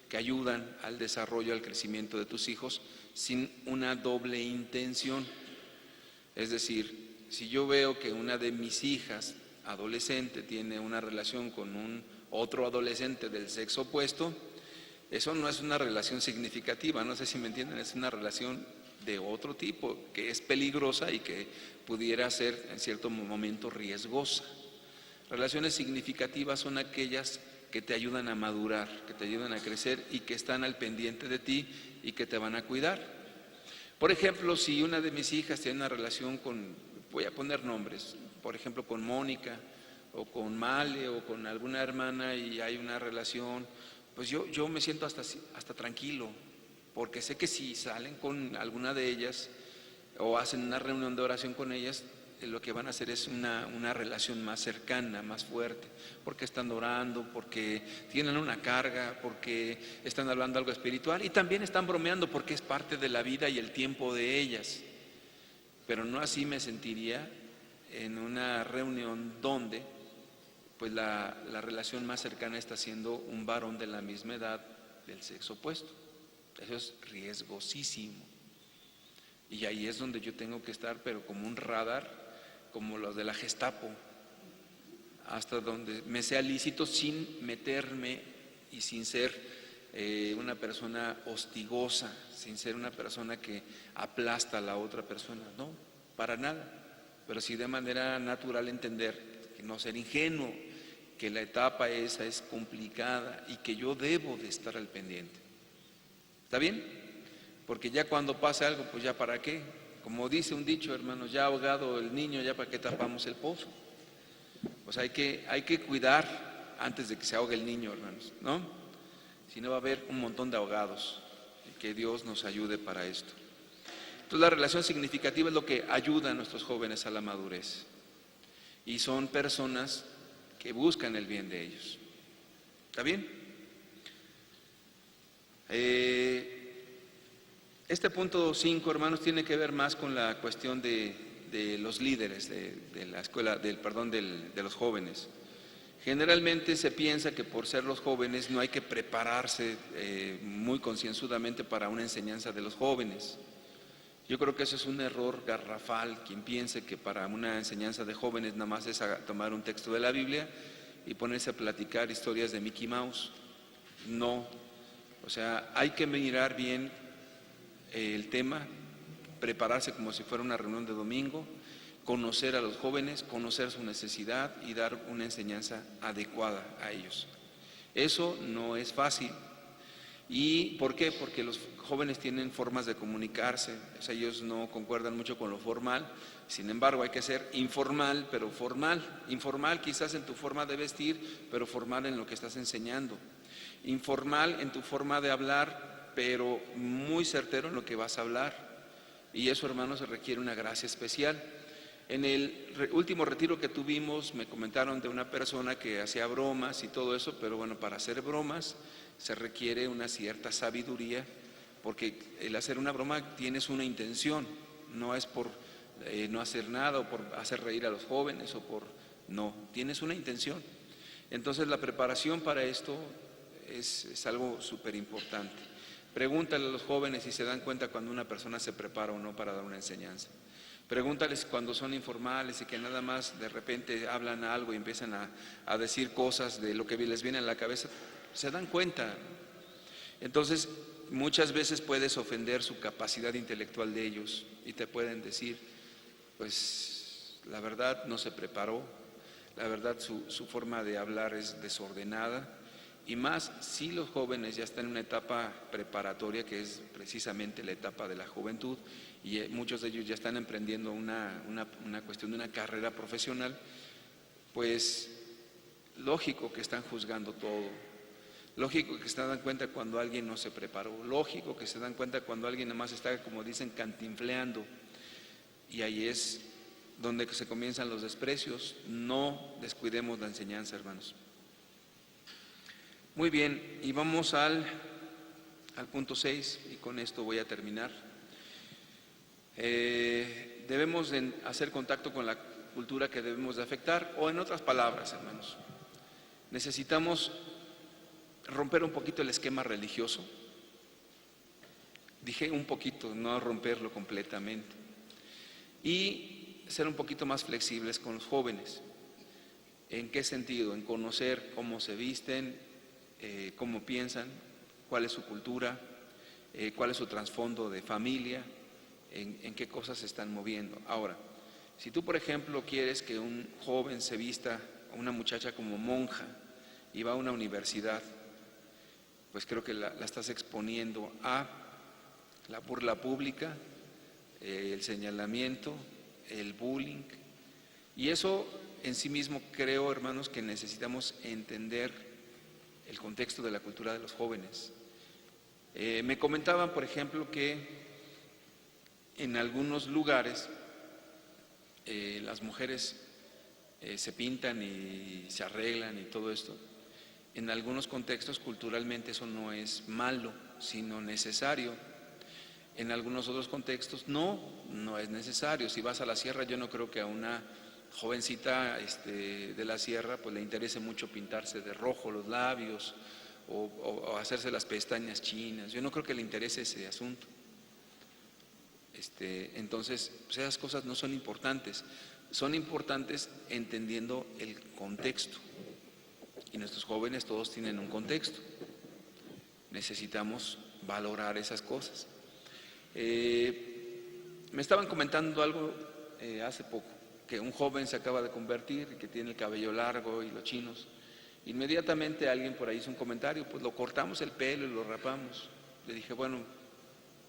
que ayudan al desarrollo, al crecimiento de tus hijos sin una doble intención. Es decir, si yo veo que una de mis hijas adolescente tiene una relación con otro adolescente del sexo opuesto, eso no es una relación significativa, no sé si me entienden, es una relación de otro tipo, que es peligrosa y que pudiera ser en cierto momento riesgosa. Relaciones significativas son aquellas que te ayudan a madurar, que te ayudan a crecer y que están al pendiente de ti y que te van a cuidar. Por ejemplo, si una de mis hijas tiene una relación voy a poner nombres, por ejemplo con Mónica o con Male o con alguna hermana, y hay una relación, pues yo me siento hasta tranquilo, porque sé que si salen con alguna de ellas o hacen una reunión de oración con ellas, lo que van a hacer es una relación más cercana, más fuerte, porque están orando, porque tienen una carga, porque están hablando algo espiritual y también están bromeando porque es parte de la vida y el tiempo de ellas. Pero no así me sentiría en una reunión donde pues la relación más cercana está siendo un varón de la misma edad del sexo opuesto. Eso es riesgosísimo. Y ahí es donde yo tengo que estar, pero como un radar, como los de la Gestapo, hasta donde me sea lícito sin meterme y sin ser una persona hostigosa, sin ser una persona que aplasta a la otra persona, no, para nada, pero sí de manera natural entender, que no ser ingenuo, que la etapa esa es complicada y que yo debo de estar al pendiente. ¿Está bien? Porque ya cuando pase algo, pues ya para qué. Como dice un dicho, hermanos, ya ahogado el niño, ya para qué tapamos el pozo. Pues hay que cuidar antes de que se ahogue el niño, hermanos, ¿no? Si no va a haber un montón de ahogados. Y que Dios nos ayude para esto. Entonces la relación significativa es lo que ayuda a nuestros jóvenes a la madurez. Y son personas que buscan el bien de ellos. ¿Está bien? Este punto 5, hermanos, tiene que ver más con la cuestión de los líderes de la escuela, de los jóvenes. Generalmente se piensa que por ser los jóvenes no hay que prepararse muy concienzudamente para una enseñanza de los jóvenes. Yo creo que eso es un error garrafal, quien piense que para una enseñanza de jóvenes nada más es tomar un texto de la Biblia y ponerse a platicar historias de Mickey Mouse. No, o sea, hay que mirar bien el tema, prepararse como si fuera una reunión de domingo, conocer a los jóvenes, conocer su necesidad y dar una enseñanza adecuada a ellos. Eso no es fácil. ¿Y por qué? Porque los jóvenes tienen formas de comunicarse, o sea, ellos no concuerdan mucho con lo formal, sin embargo hay que ser informal, pero formal. Informal quizás en tu forma de vestir, pero formal en lo que estás enseñando. Informal en tu forma de hablar, pero muy certero en lo que vas a hablar. Y eso, hermanos, se requiere una gracia especial. En el último retiro que tuvimos me comentaron de una persona que hacía bromas y todo eso, pero bueno, para hacer bromas se requiere una cierta sabiduría, porque el hacer una broma tienes una intención, no es por no hacer nada o por hacer reír a los jóvenes o por... No, tienes una intención. Entonces la preparación para esto es algo súper importante. Pregúntale a los jóvenes si se dan cuenta cuando una persona se prepara o no para dar una enseñanza. Pregúntales cuando son informales y que nada más de repente hablan algo y empiezan a decir cosas de lo que les viene a la cabeza, se dan cuenta. Entonces, muchas veces puedes ofender su capacidad intelectual de ellos y te pueden decir, pues la verdad no se preparó, la verdad su forma de hablar es desordenada. Y más si los jóvenes ya están en una etapa preparatoria, que es precisamente la etapa de la juventud, y muchos de ellos ya están emprendiendo una cuestión de una carrera profesional, pues lógico que están juzgando todo, lógico que se dan cuenta cuando alguien no se preparó, lógico que se dan cuenta cuando alguien nada más está, como dicen, cantinfleando, y ahí es donde se comienzan los desprecios. No descuidemos la enseñanza, hermanos. Muy bien, y vamos al punto 6, y con esto voy a terminar. Debemos de hacer contacto con la cultura que debemos de afectar, o en otras palabras, hermanos, necesitamos romper un poquito el esquema religioso. Dije un poquito, no romperlo completamente, y ser un poquito más flexibles con los jóvenes. ¿En qué sentido? En conocer cómo se visten, cómo piensan, cuál es su cultura, cuál es su trasfondo de familia, en qué cosas se están moviendo. Ahora, si tú, por ejemplo, quieres que un joven se vista, una muchacha como monja, y va a una universidad, pues creo que la estás exponiendo a la burla pública, el señalamiento, el bullying, y eso en sí mismo creo, hermanos, que necesitamos entender el contexto de la cultura de los jóvenes. Me comentaban, por ejemplo, que en algunos lugares las mujeres se pintan y se arreglan y todo esto, en algunos contextos culturalmente eso no es malo, sino necesario. En algunos otros contextos no es necesario. Si vas a la sierra, yo no creo que a una jovencita de la sierra pues le interese mucho pintarse de rojo los labios o hacerse las pestañas chinas. Yo no creo que le interese ese asunto. Entonces, pues esas cosas no son importantes. Son importantes entendiendo el contexto. Y nuestros jóvenes todos tienen un contexto. Necesitamos valorar esas cosas. Me estaban comentando algo hace poco, que un joven se acaba de convertir y que tiene el cabello largo y los chinos. Inmediatamente alguien por ahí hizo un comentario, pues lo cortamos el pelo y lo rapamos. Le dije, bueno,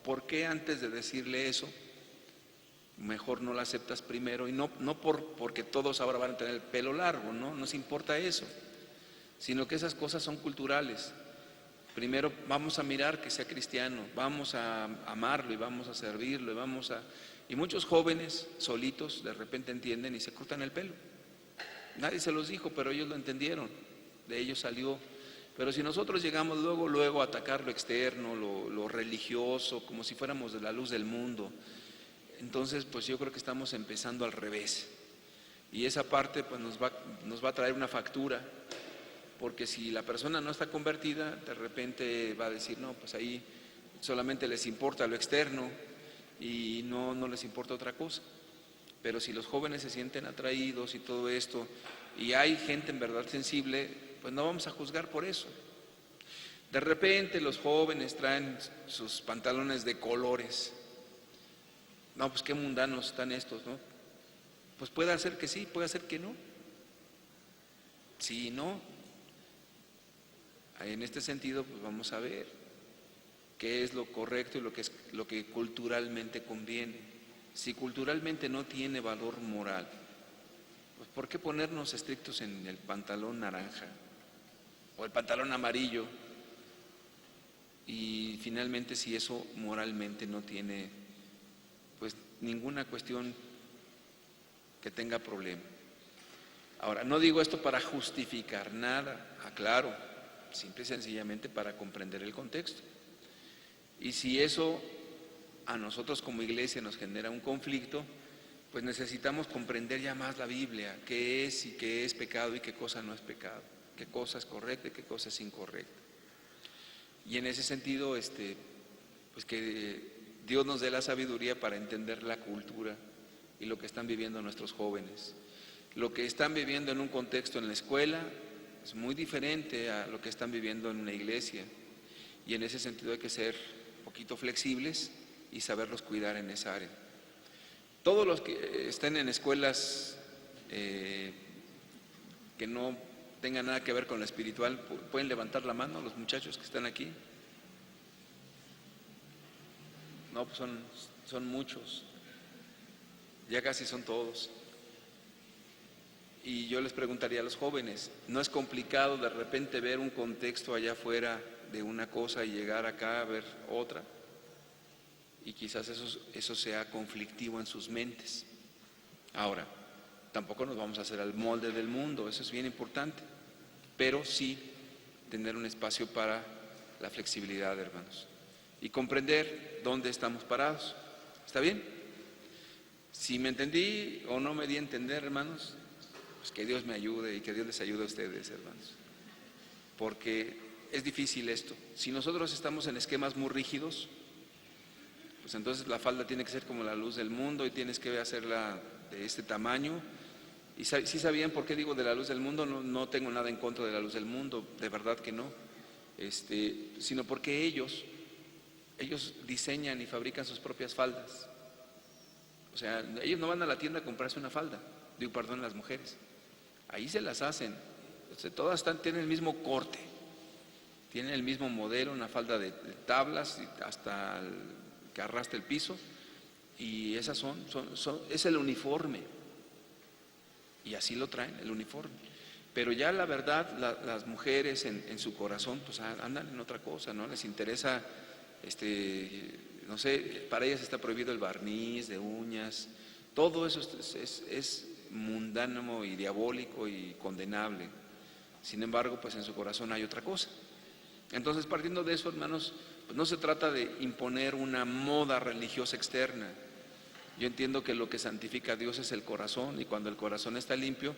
¿por qué antes de decirle eso, mejor no lo aceptas primero? Y no porque todos ahora van a tener el pelo largo, no nos importa eso, sino que esas cosas son culturales. Primero vamos a mirar que sea cristiano, vamos a amarlo y vamos a servirlo y muchos jóvenes solitos de repente entienden y se cortan el pelo. Nadie se los dijo, pero ellos lo entendieron, de ellos salió. Pero si nosotros llegamos luego a atacar lo externo, lo religioso, como si fuéramos de la luz del mundo, entonces pues yo creo que estamos empezando al revés. Y esa parte pues nos va a traer una factura, porque si la persona no está convertida, de repente va a decir, no, pues ahí solamente les importa lo externo y no les importa otra cosa. Pero si los jóvenes se sienten atraídos y todo esto, y hay gente en verdad sensible, pues no vamos a juzgar por eso. De repente los jóvenes traen sus pantalones de colores. No, pues qué mundanos están estos, ¿no? Pues puede ser que sí, puede ser que no. Sí, no. En este sentido, pues vamos a ver qué es lo correcto y lo que culturalmente conviene. Si culturalmente no tiene valor moral, pues ¿por qué ponernos estrictos en el pantalón naranja o el pantalón amarillo? Y finalmente, si eso moralmente no tiene pues ninguna cuestión que tenga problema. Ahora, no digo esto para justificar nada, aclaro, simple y sencillamente para comprender el contexto. Y si eso a nosotros como iglesia nos genera un conflicto, pues necesitamos comprender ya más la Biblia, qué es y qué es pecado y qué cosa no es pecado, qué cosa es correcta y qué cosa es incorrecta. Y en ese sentido, pues que Dios nos dé la sabiduría para entender la cultura y lo que están viviendo nuestros jóvenes. Lo que están viviendo en un contexto en la escuela es muy diferente a lo que están viviendo en una iglesia, y en ese sentido hay que ser un poquito flexibles y saberlos cuidar en esa área. Todos los que estén en escuelas que no tengan nada que ver con lo espiritual, ¿pueden levantar la mano los muchachos que están aquí? No, pues son muchos, ya casi son todos. Y yo les preguntaría a los jóvenes, ¿no es complicado de repente ver un contexto allá afuera de una cosa y llegar acá a ver otra? Y quizás eso sea conflictivo en sus mentes. Ahora, tampoco nos vamos a hacer al molde del mundo, eso es bien importante, pero sí tener un espacio para la flexibilidad, hermanos, y comprender dónde estamos parados. ¿Está bien? Si me entendí o no me di a entender, hermanos, pues que Dios me ayude y que Dios les ayude a ustedes, hermanos, porque es difícil esto. Si nosotros estamos en esquemas muy rígidos, pues entonces la falda tiene que ser como la luz del mundo y tienes que hacerla de este tamaño. Y si sabían por qué digo de la luz del mundo, no tengo nada en contra de la luz del mundo, de verdad que no, sino porque ellos diseñan y fabrican sus propias faldas. O sea, ellos no van a la tienda a comprarse una falda, las mujeres, ahí se las hacen. O sea, todas tienen el mismo corte, tienen el mismo modelo, una falda de tablas hasta que arrastra el piso, y esas es el uniforme, y así lo traen, el uniforme. Pero ya la verdad, las mujeres en su corazón pues andan en otra cosa, ¿no? Les interesa, no sé, para ellas está prohibido el barniz de uñas, Todo eso es mundano y diabólico y condenable. Sin embargo, pues en su corazón hay otra cosa. Entonces, partiendo de eso, hermanos, pues no se trata de imponer una moda religiosa externa. Yo entiendo que lo que santifica a Dios es el corazón, y cuando el corazón está limpio,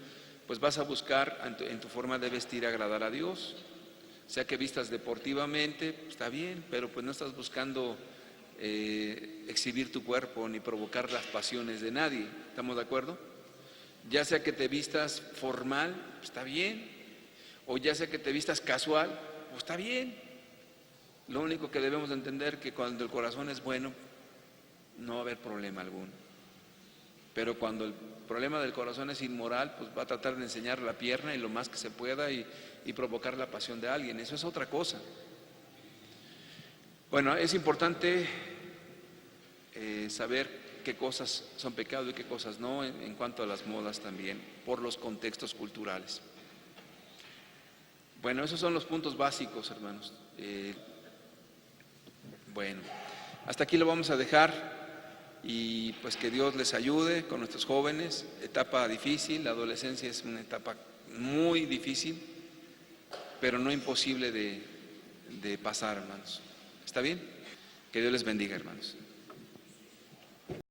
pues vas a buscar en tu forma de vestir agradar a Dios. Sea que vistas deportivamente, pues está bien, pero pues no estás buscando exhibir tu cuerpo ni provocar las pasiones de nadie. ¿Estamos de acuerdo? Ya sea que te vistas formal, pues está bien, o ya sea que te vistas casual, pues está bien. Lo único que debemos de entender es que cuando el corazón es bueno, no va a haber problema alguno. Pero cuando el problema del corazón es inmoral, pues va a tratar de enseñar la pierna y lo más que se pueda y provocar la pasión de alguien. Eso es otra cosa. Bueno, es importante saber qué cosas son pecado y qué cosas no, en cuanto a las modas también, por los contextos culturales. Bueno, esos son los puntos básicos, hermanos. Bueno, hasta aquí lo vamos a dejar. Y pues que Dios les ayude con nuestros jóvenes. Etapa difícil, la adolescencia es una etapa muy difícil, pero no imposible de pasar, hermanos. ¿Está bien? Que Dios les bendiga, hermanos.